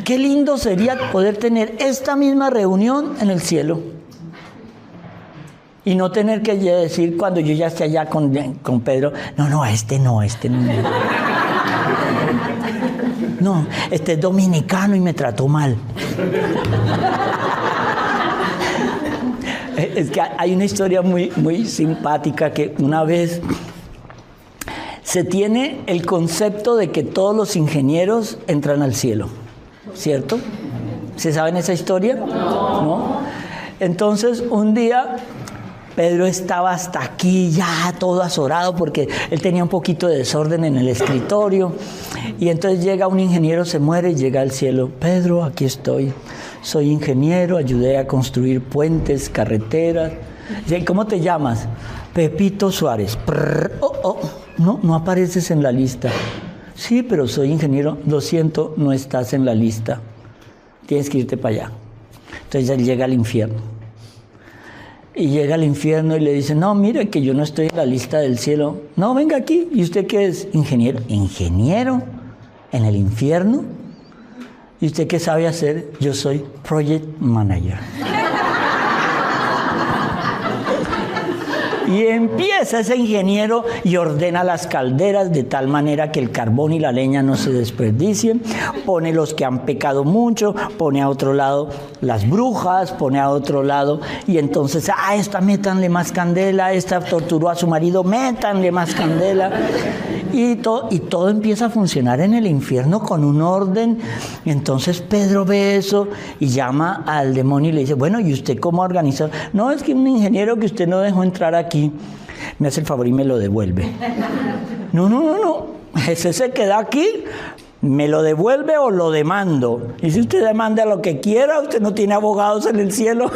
A: Qué lindo sería poder tener esta misma reunión en el cielo. Y no tener que decir cuando yo ya esté allá con Pedro, no, este no. No, este es dominicano y me trató mal. Es que hay una historia muy, muy simpática que una vez se tiene el concepto de que todos los ingenieros entran al cielo, ¿cierto? ¿Se saben esa historia? ¿No? Entonces, un día Pedro estaba hasta aquí ya todo azorado porque él tenía un poquito de desorden en el escritorio y entonces llega un ingeniero, se muere y llega al cielo. Pedro, aquí estoy. Soy ingeniero, ayudé a construir puentes, carreteras. ¿Cómo te llamas? Pepito Suárez. No apareces en la lista. Sí, pero soy ingeniero. Lo siento, no estás en la lista. Tienes que irte para allá. Entonces él llega al infierno. Y llega al infierno y le dice, no, mire que yo no estoy en la lista del cielo. No, venga aquí. ¿Y usted qué es? Ingeniero. ¿Ingeniero? ¿En el infierno? ¿Y usted qué sabe hacer? Yo soy Project Manager. Y empieza ese ingeniero y ordena las calderas de tal manera que el carbón y la leña no se desperdicien. Pone los que han pecado mucho, pone a otro lado las brujas, pone a otro lado. Y entonces, esta métanle más candela, esta torturó a su marido, métanle más candela. Y todo empieza a funcionar en el infierno con un orden. Y entonces Pedro ve eso y llama al demonio y le dice, bueno, ¿y usted cómo organiza? No, es que un ingeniero que usted no dejó entrar aquí me hace el favor y me lo devuelve. No. Ese se queda aquí, me lo devuelve o lo demando. Y si usted demanda lo que quiera, usted no tiene abogados en el cielo.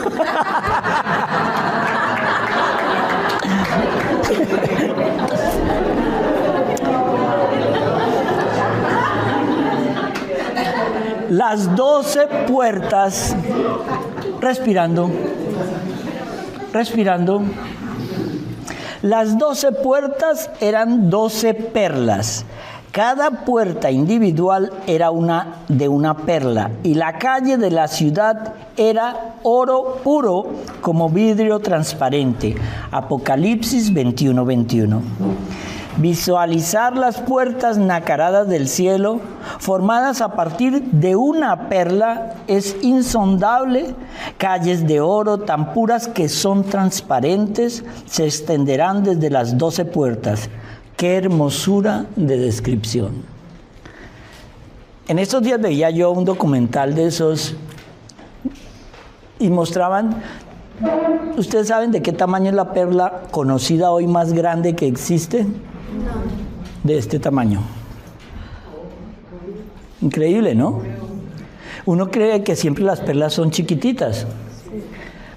A: Las 12 puertas, respirando. Las 12 puertas eran 12 perlas. Cada puerta individual era de una perla y la calle de la ciudad era oro puro como vidrio transparente. Apocalipsis 21:21. Visualizar las puertas nacaradas del cielo, formadas a partir de una perla, es insondable. Calles de oro tan puras que son transparentes se extenderán desde las 12 puertas. ¡Qué hermosura de descripción! En estos días veía yo un documental de esos y mostraban. ¿Ustedes saben de qué tamaño es la perla conocida hoy más grande que existe? De este tamaño. Increíble, ¿no? Uno cree que siempre las perlas son chiquititas,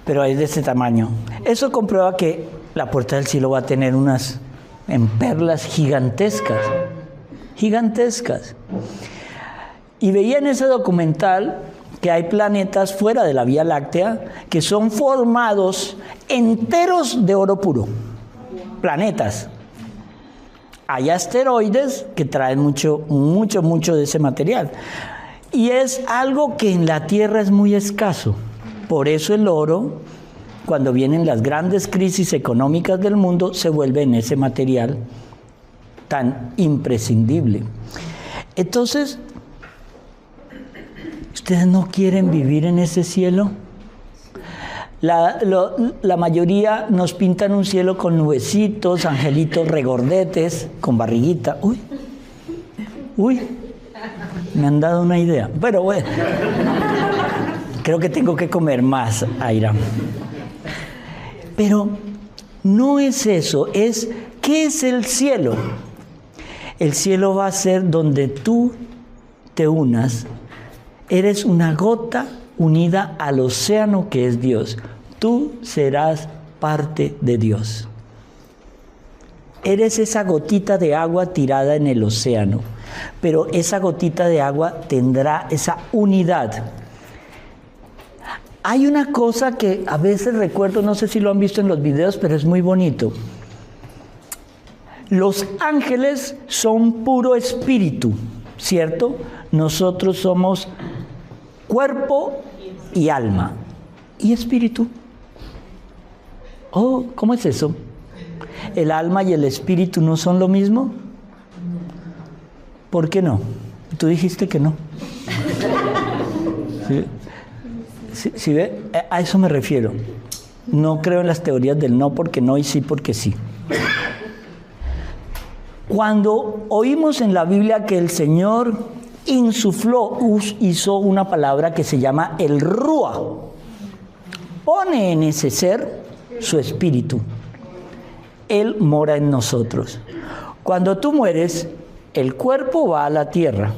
A: pero es de este tamaño. Eso comprueba que la puerta del cielo va a tener unas en perlas gigantescas. Y veía en ese documental que hay planetas fuera de la Vía Láctea que son formados enteros de oro puro. Planetas. Hay asteroides que traen mucho de ese material. Y es algo que en la Tierra es muy escaso. Por eso el oro, cuando vienen las grandes crisis económicas del mundo, se vuelve en ese material tan imprescindible. Entonces, ¿ustedes no quieren vivir en ese cielo? La mayoría nos pintan un cielo con nubecitos, angelitos regordetes, con barriguita. Uy, me han dado una idea. Pero bueno, creo que tengo que comer más, Aira. Pero no es eso, es ¿qué es el cielo? El cielo va a ser donde tú te unas. Eres una gota unida al océano que es Dios. Tú serás parte de Dios. Eres esa gotita de agua tirada en el océano, pero esa gotita de agua tendrá esa unidad. Hay una cosa que a veces recuerdo, no sé si lo han visto en los videos, pero es muy bonito. Los ángeles son puro espíritu, ¿cierto? Nosotros somos cuerpo y alma. ¿Y espíritu? Oh, ¿cómo es eso? ¿El alma y el espíritu no son lo mismo? ¿Por qué no? Tú dijiste que no. ¿Sí ve? A eso me refiero. No creo en las teorías del no porque no y sí porque sí. Cuando oímos en la Biblia que el Señor insufló, hizo una palabra que se llama el Rúa. Pone en ese ser su espíritu. Él mora en nosotros. Cuando tú mueres, el cuerpo va a la tierra,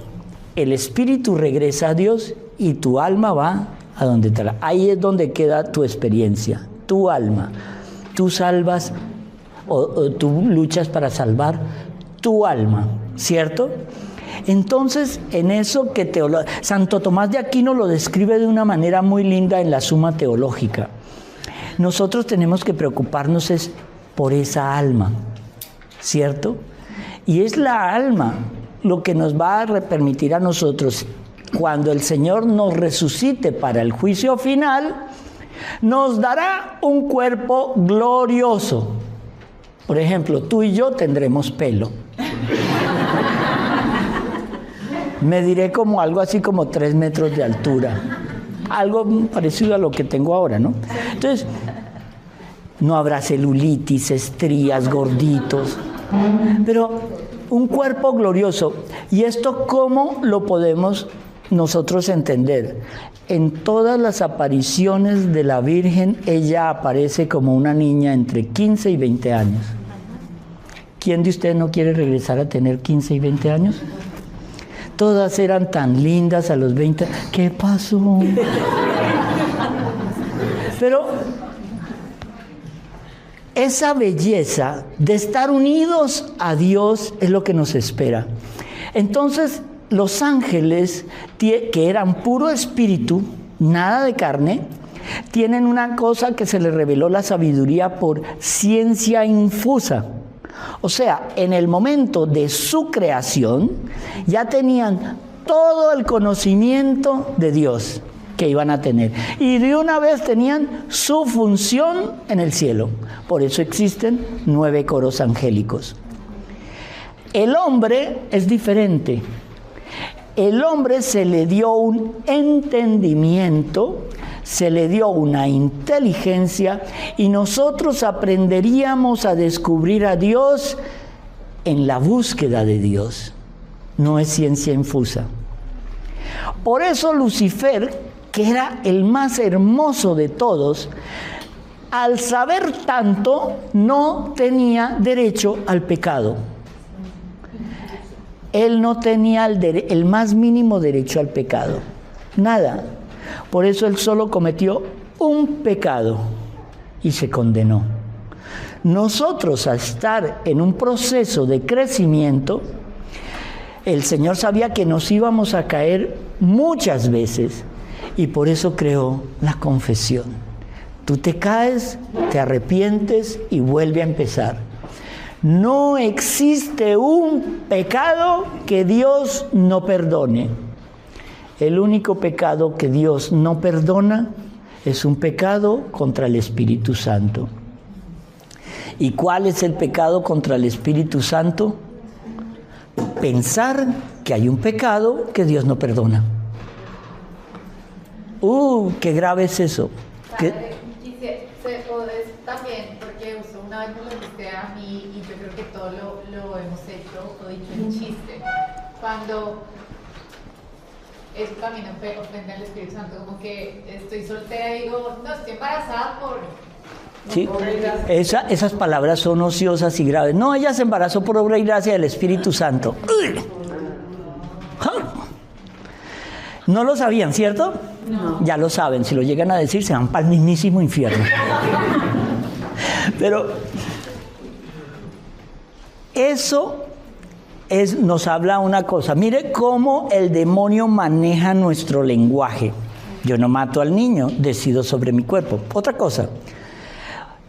A: el espíritu regresa a Dios y tu alma va a donde te la... Ahí es donde queda tu experiencia, tu alma. Tú salvas o tú luchas para salvar tu alma, ¿cierto? Entonces, en eso que Santo Tomás de Aquino lo describe de una manera muy linda en la Suma Teológica. Nosotros tenemos que preocuparnos es por esa alma, ¿cierto? Y es la alma lo que nos va a permitir a nosotros, cuando el Señor nos resucite para el juicio final, nos dará un cuerpo glorioso. Por ejemplo, tú y yo tendremos pelo. Mediré como algo así como 3 metros de altura. Algo parecido a lo que tengo ahora, ¿no? Entonces, no habrá celulitis, estrías, gorditos. Pero un cuerpo glorioso. ¿Y esto cómo lo podemos nosotros entender? En todas las apariciones de la Virgen, ella aparece como una niña entre 15 y 20 años. ¿Quién de ustedes no quiere regresar a tener 15 y 20 años? Todas eran tan lindas a los 20. ¿Qué pasó? Pero esa belleza de estar unidos a Dios es lo que nos espera. Entonces, los ángeles, que eran puro espíritu, nada de carne, tienen una cosa que se les reveló la sabiduría por ciencia infusa. O sea, en el momento de su creación, ya tenían todo el conocimiento de Dios que iban a tener. Y de una vez tenían su función en el cielo. Por eso existen 9 coros angélicos. El hombre es diferente. El hombre se le dio un entendimiento, se le dio una inteligencia y nosotros aprenderíamos a descubrir a Dios en la búsqueda de Dios. No es ciencia infusa. Por eso Lucifer, que era el más hermoso de todos, al saber tanto, no tenía derecho al pecado. Él no tenía el más mínimo derecho al pecado. Nada. Por eso él solo cometió un pecado y se condenó. Nosotros, al estar en un proceso de crecimiento, el Señor sabía que nos íbamos a caer muchas veces y por eso creó la confesión. Tú te caes, te arrepientes y vuelve a empezar. No existe un pecado que Dios no perdone. El único pecado que Dios no perdona es un pecado contra el Espíritu Santo. ¿Y cuál es el pecado contra el Espíritu Santo? Pensar que hay un pecado que Dios no perdona. Qué grave es eso.
E: También, porque una vez me lo dijiste a mí y yo creo que todo lo hemos hecho o dicho en chiste. Cuando eso también ofende al Espíritu Santo, como que estoy soltera y digo, no, estoy embarazada por...
A: Sí, esas palabras son ociosas y graves. No, ella se embarazó por obra y gracia del Espíritu Santo. No lo sabían, ¿cierto? No. Ya lo saben, si lo llegan a decir se van para el mismísimo infierno. Pero eso nos habla una cosa. Mire cómo el demonio maneja nuestro lenguaje. Yo no mato al niño, decido sobre mi cuerpo. Otra cosa.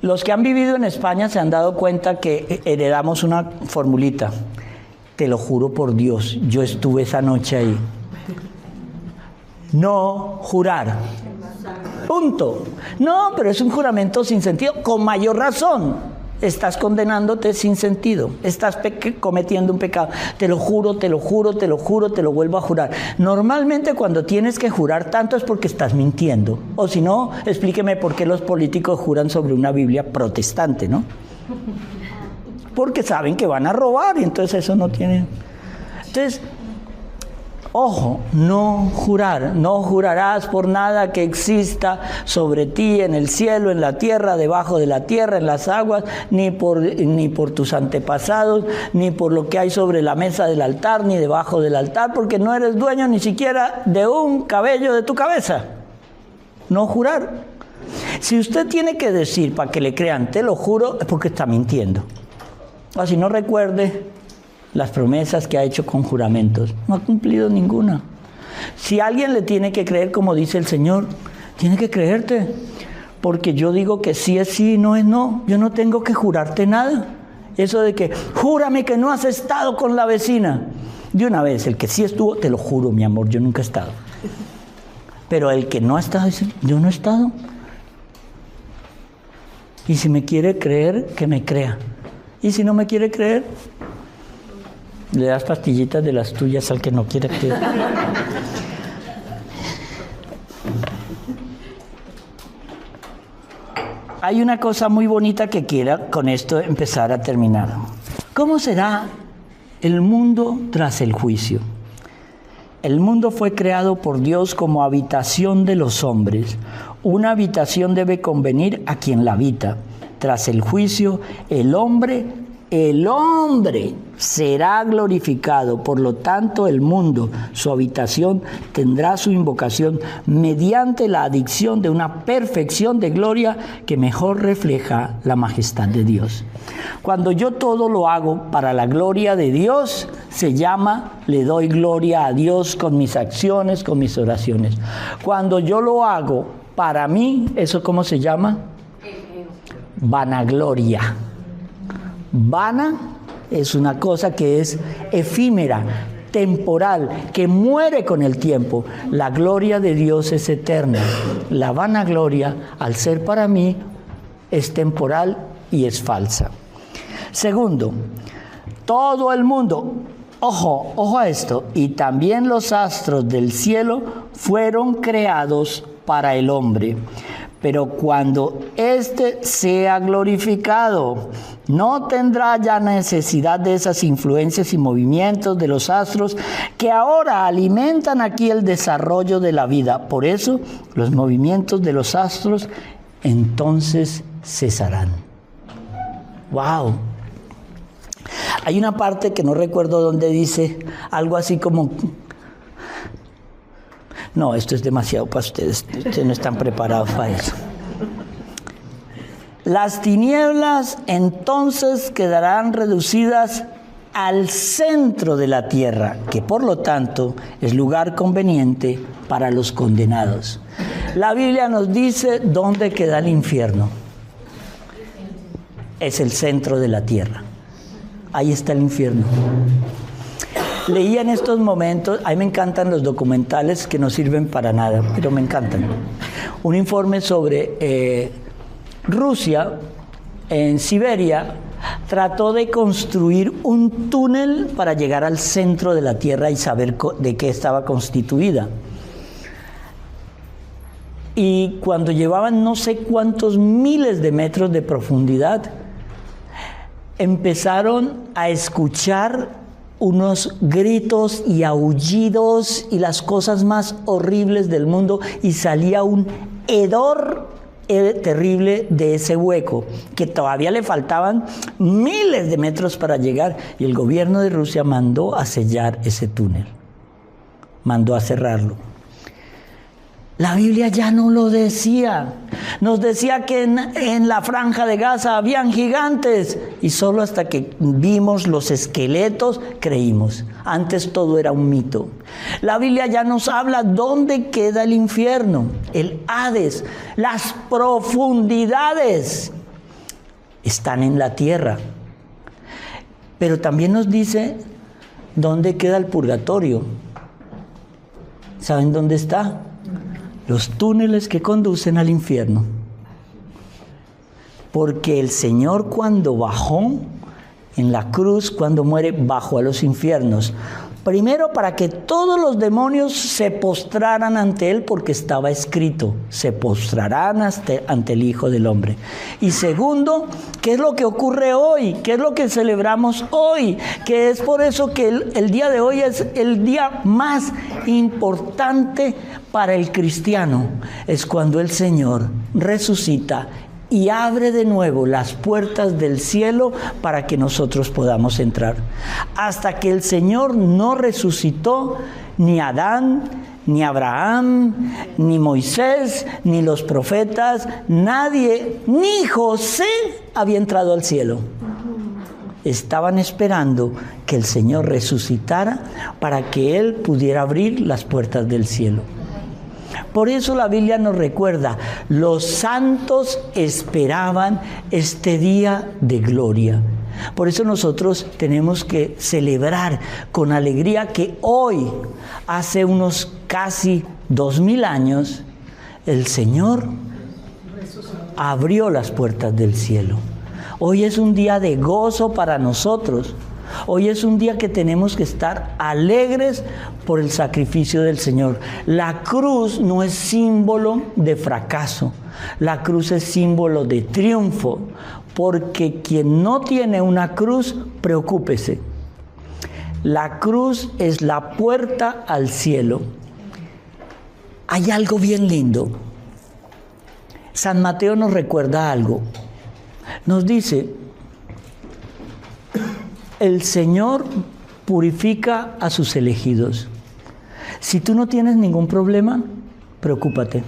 A: Los que han vivido en España se han dado cuenta que heredamos una formulita. Te lo juro por Dios, yo estuve esa noche ahí. No jurar. Punto. No, pero es un juramento sin sentido. Con mayor razón. Estás condenándote sin sentido. Estás cometiendo un pecado. Te lo juro, te lo juro, te lo juro, te lo vuelvo a jurar. Normalmente cuando tienes que jurar tanto es porque estás mintiendo. O si no, explíqueme por qué los políticos juran sobre una Biblia protestante, ¿no? Porque saben que van a robar y entonces eso no tiene... Entonces, ojo, no jurar, no jurarás por nada que exista sobre ti en el cielo, en la tierra, debajo de la tierra, en las aguas, ni por tus antepasados, ni por lo que hay sobre la mesa del altar, ni debajo del altar, porque no eres dueño ni siquiera de un cabello de tu cabeza. No jurar. Si usted tiene que decir para que le crean, te lo juro, es porque está mintiendo. O si no, recuerde las promesas que ha hecho con juramentos. No ha cumplido ninguna. Si alguien le tiene que creer, como dice el Señor, tiene que creerte. Porque yo digo que sí es sí, no es no. Yo no tengo que jurarte nada. Eso de que, júrame que no has estado con la vecina. De una vez, el que sí estuvo, te lo juro, mi amor, yo nunca he estado. Pero el que no ha estado, dice, yo no he estado. Y si me quiere creer, que me crea. Y si no me quiere creer, le das pastillitas de las tuyas al que no quiere creer. Hay una cosa muy bonita que quiero con esto empezar a terminar. ¿Cómo será el mundo tras el juicio? El mundo fue creado por Dios como habitación de los hombres. Una habitación debe convenir a quien la habita. Tras el juicio, el hombre será glorificado. Por lo tanto, el mundo, su habitación, tendrá su invocación mediante la adicción de una perfección de gloria que mejor refleja la majestad de Dios. Cuando yo todo lo hago para la gloria de Dios, se llama, le doy gloria a Dios con mis acciones, con mis oraciones. Cuando yo lo hago para mí, ¿eso cómo se llama? Vanagloria. Vana es una cosa que es efímera, temporal, que muere con el tiempo. La gloria de Dios es eterna. La vanagloria, al ser para mí, es temporal y es falsa. Segundo, todo el mundo, ojo a esto, y también los astros del cielo fueron creados para el hombre. Pero cuando éste sea glorificado, no tendrá ya necesidad de esas influencias y movimientos de los astros que ahora alimentan aquí el desarrollo de la vida. Por eso, los movimientos de los astros entonces cesarán. ¡Wow! Hay una parte que no recuerdo dónde dice algo así como... No, esto es demasiado para ustedes. Ustedes no están preparados para eso. Las tinieblas entonces quedarán reducidas al centro de la tierra, que por lo tanto es lugar conveniente para los condenados. La Biblia nos dice dónde queda el infierno. Es el centro de la tierra. Ahí está el infierno. Leía en estos momentos, a mí me encantan los documentales que no sirven para nada, pero me encantan. Un informe sobre Rusia, en Siberia, trató de construir un túnel para llegar al centro de la Tierra y saber de qué estaba constituida. Y cuando llevaban no sé cuántos miles de metros de profundidad, empezaron a escuchar unos gritos y aullidos y las cosas más horribles del mundo, y salía un hedor terrible de ese hueco, que todavía le faltaban miles de metros para llegar, y el gobierno de Rusia mandó a sellar ese túnel, mandó a cerrarlo. La Biblia ya no lo decía. Nos decía que en la franja de Gaza habían gigantes, y solo hasta que vimos los esqueletos creímos. Antes todo era un mito. La Biblia ya nos habla dónde queda el infierno, el Hades, las profundidades. están en la tierra. Pero también nos dice dónde queda el purgatorio. ¿Saben dónde está? Los túneles que conducen al infierno. Porque el Señor, cuando bajó en la cruz, cuando muere, bajó a los infiernos. Primero, para que todos los demonios se postraran ante Él, porque estaba escrito, se postrarán ante el Hijo del Hombre. Y segundo, ¿qué es lo que ocurre hoy? ¿Qué es lo que celebramos hoy? Que es por eso que el día de hoy es el día más importante para el cristiano. Es cuando el Señor resucita y abre de nuevo las puertas del cielo para que nosotros podamos entrar. Hasta que el Señor no resucitó, ni Adán, ni Abraham, ni Moisés, ni los profetas, nadie, ni José había entrado al cielo. Estaban esperando que el Señor resucitara para que Él pudiera abrir las puertas del cielo. Por eso la Biblia nos recuerda, los santos esperaban este día de gloria. Por eso nosotros tenemos que celebrar con alegría que hoy, hace unos casi 2000 años, el Señor abrió las puertas del cielo. Hoy es un día de gozo para nosotros. Hoy es un día que tenemos que estar alegres por el sacrificio del Señor. La cruz no es símbolo de fracaso. La cruz es símbolo de triunfo. Porque quien no tiene una cruz, preocúpese. La cruz es la puerta al cielo. Hay algo bien lindo. San Mateo nos recuerda algo. Nos dice: el Señor purifica a sus elegidos. Si tú no tienes ningún problema, preocúpate.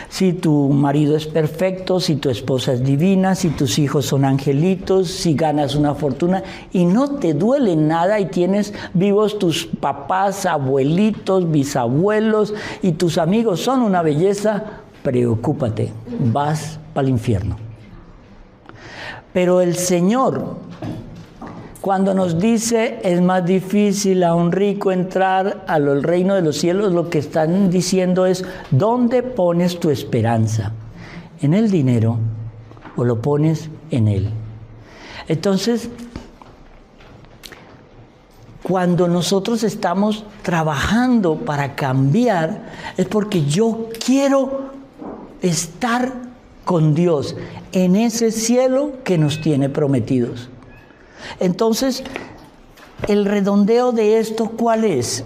A: Si tu marido es perfecto, si tu esposa es divina, si tus hijos son angelitos, si ganas una fortuna y no te duele nada y tienes vivos tus papás, abuelitos, bisabuelos y tus amigos son una belleza, preocúpate, vas para el infierno. Pero el Señor, cuando nos dice es más difícil a un rico entrar al reino de los cielos, lo que están diciendo es: ¿dónde pones tu esperanza? ¿En el dinero o lo pones en Él? Entonces, cuando nosotros estamos trabajando para cambiar, es porque yo quiero estar con Dios en ese cielo que nos tiene prometidos. Entonces, el redondeo de esto, ¿cuál es?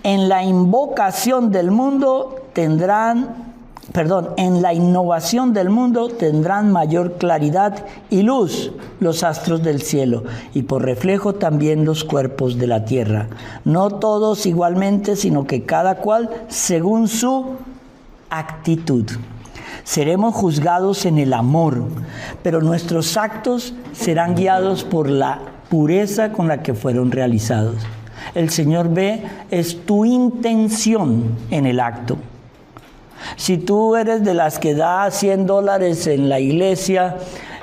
A: En la invocación del mundo en la innovación del mundo tendrán mayor claridad y luz los astros del cielo, y por reflejo también los cuerpos de la tierra. No todos igualmente, sino que cada cual según su actitud. Seremos juzgados en el amor, pero nuestros actos serán guiados por la pureza con la que fueron realizados. El Señor ve es tu intención en el acto. Si tú eres de las que da $100 en la iglesia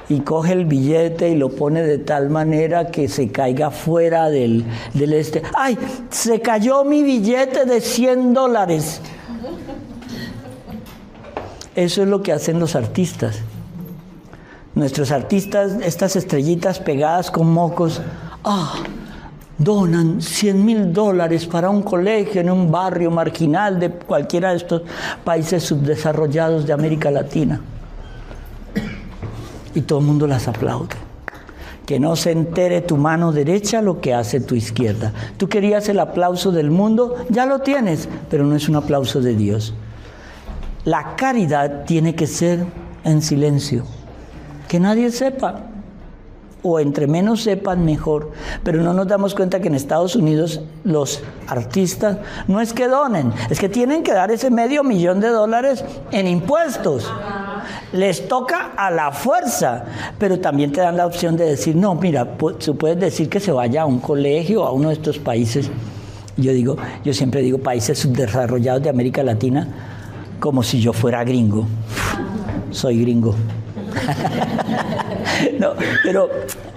A: y coge el billete y lo pone de tal manera que se caiga fuera del ¡ay! Se cayó mi billete de $100. Eso es lo que hacen los artistas. Nuestros artistas, estas estrellitas pegadas con mocos, donan $100,000 para un colegio en un barrio marginal de cualquiera de estos países subdesarrollados de América Latina. Y todo el mundo las aplaude. Que no se entere tu mano derecha lo que hace tu izquierda. Tú querías el aplauso del mundo, ya lo tienes, pero no es un aplauso de Dios. La caridad tiene que ser en silencio, que nadie sepa, o entre menos sepan mejor. Pero no nos damos cuenta que en Estados Unidos los artistas no es que donen, es que tienen que dar ese $500,000 en impuestos. Les toca a la fuerza, pero también te dan la opción de decir, no, mira, tú puedes decir que se vaya a un colegio o a uno de estos países. Yo siempre digo países subdesarrollados de América Latina, como si yo fuera gringo. soy gringo. No, pero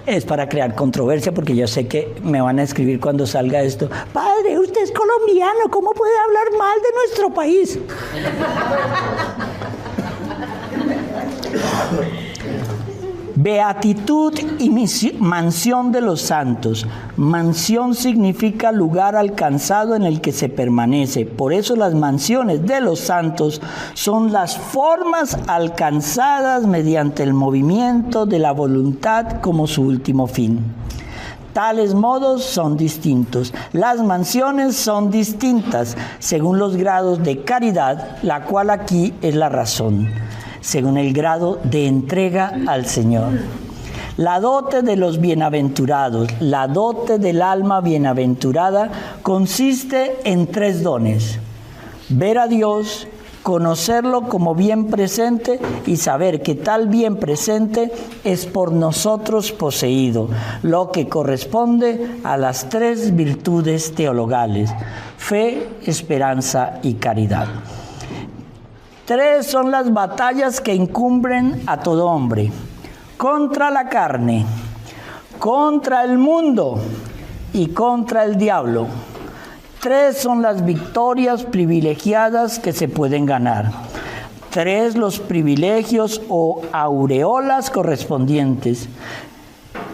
A: es para crear controversia porque yo sé que me van a escribir cuando salga esto. Padre, usted es colombiano, ¿cómo puede hablar mal de nuestro país? Beatitud y mansión de los santos. Mansión significa lugar alcanzado en el que se permanece. Por eso las mansiones de los santos son las formas alcanzadas mediante el movimiento de la voluntad como su último fin. Tales modos son distintos. Las mansiones son distintas según los grados de caridad, la cual aquí es la razón, según el grado de entrega al Señor. La dote de los bienaventurados, la dote del alma bienaventurada, consiste en 3 dones: ver a Dios, conocerlo como bien presente y saber que tal bien presente es por nosotros poseído, lo que corresponde a las 3 virtudes teologales: fe, esperanza y caridad. 3 son las batallas que incumbren a todo hombre: contra la carne, contra el mundo y contra el diablo. 3 son las victorias privilegiadas que se pueden ganar. 3 los privilegios o aureolas correspondientes.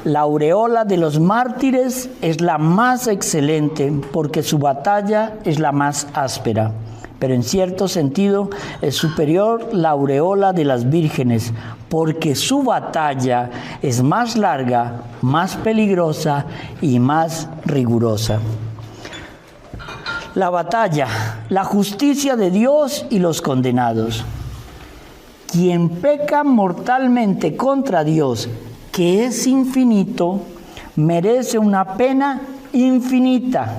A: La aureola de los mártires es la más excelente porque su batalla es la más áspera. Pero en cierto sentido es superior la aureola de las vírgenes, porque su batalla es más larga, más peligrosa y más rigurosa. La batalla, la justicia de Dios y los condenados. Quien peca mortalmente contra Dios, que es infinito, merece una pena infinita,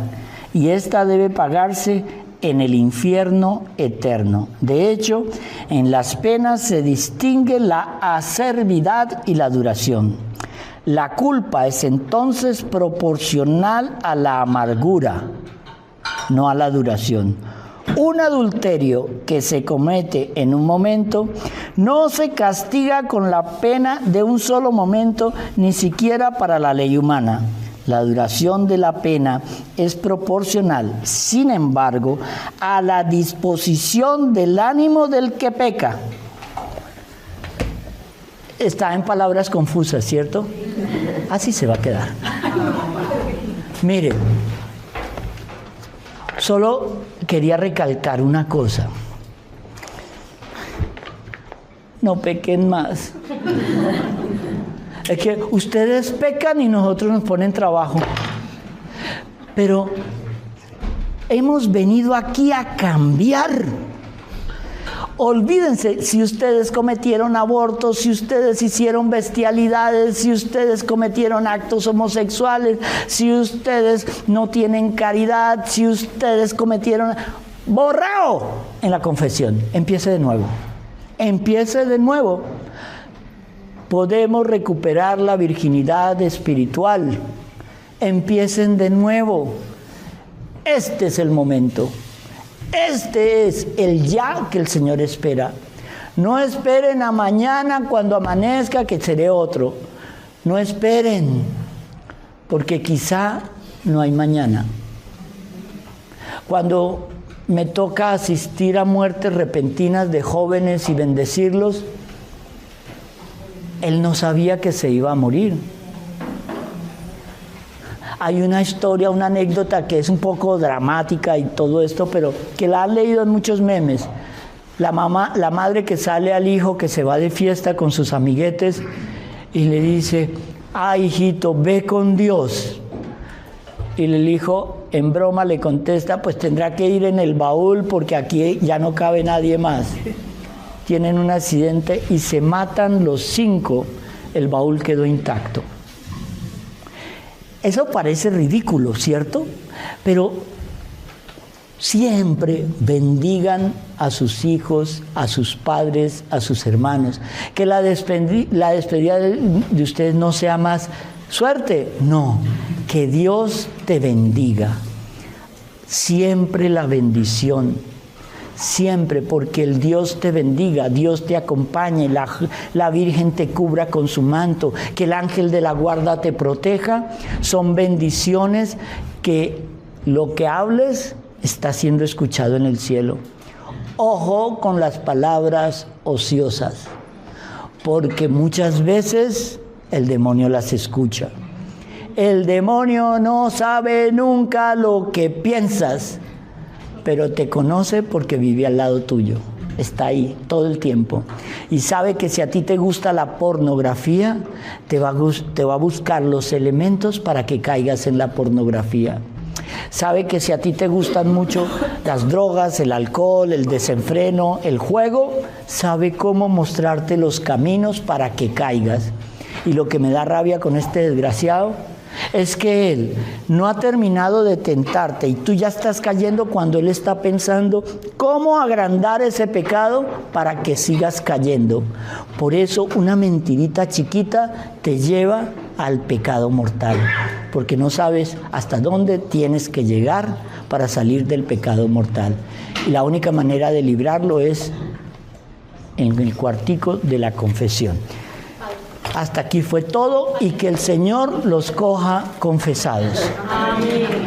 A: y esta debe pagarse en el infierno eterno. De hecho, en las penas se distingue la acervidad y la duración. La culpa es entonces proporcional a la amargura, no a la duración. Un adulterio que se comete en un momento no se castiga con la pena de un solo momento, ni siquiera para la ley humana. La duración de la pena es proporcional, sin embargo, a la disposición del ánimo del que peca. Está en palabras confusas, ¿cierto? Así se va a quedar. Mire, solo quería recalcar una cosa. No pequen más. Es que ustedes pecan y nosotros nos ponen trabajo. Pero hemos venido aquí a cambiar. Olvídense si ustedes cometieron abortos, si ustedes hicieron bestialidades, si ustedes cometieron actos homosexuales, si ustedes no tienen caridad, si ustedes cometieron... ¡Borrao! En la confesión. Empiece de nuevo. Empiece de nuevo. Podemos recuperar la virginidad espiritual. Empiecen de nuevo. Este es el momento. Este es el ya que el Señor espera. No esperen a mañana cuando amanezca que seré otro. No esperen, porque quizá no hay mañana. Cuando me toca asistir a muertes repentinas de jóvenes y bendecirlos, él no sabía que se iba a morir. Hay una historia, una anécdota que es un poco dramática y todo esto, pero que la han leído en muchos memes. La madre que sale al hijo que se va de fiesta con sus amiguetes y le dice: "Ay, hijito, ve con Dios". Y el hijo, en broma, le contesta: "Pues tendrá que ir en el baúl porque aquí ya no cabe nadie más". Tienen un accidente y se matan los 5. El baúl quedó intacto. Eso parece ridículo, ¿cierto? Pero siempre bendigan a sus hijos, a sus padres, a sus hermanos. Que la despedida de ustedes no sea más suerte. No, que Dios te bendiga. Siempre la bendición. siempre, porque el Dios te bendiga, Dios te acompañe, la Virgen te cubra con su manto, que el ángel de la guarda te proteja, son bendiciones que lo que hables está siendo escuchado en el cielo. Ojo con las palabras ociosas, porque muchas veces el demonio las escucha. El demonio no sabe nunca lo que piensas, pero te conoce porque vive al lado tuyo. Está ahí todo el tiempo. Y sabe que si a ti te gusta la pornografía, te va a buscar los elementos para que caigas en la pornografía. Sabe que si a ti te gustan mucho las drogas, el alcohol, el desenfreno, el juego, sabe cómo mostrarte los caminos para que caigas. Y lo que me da rabia con este desgraciado es que él no ha terminado de tentarte y tú ya estás cayendo cuando él está pensando cómo agrandar ese pecado para que sigas cayendo. Por eso una mentirita chiquita te lleva al pecado mortal, porque no sabes hasta dónde tienes que llegar para salir del pecado mortal. Y la única manera de librarlo es en el cuartico de la confesión. Hasta aquí fue todo y que el Señor los coja confesados.
B: Amén.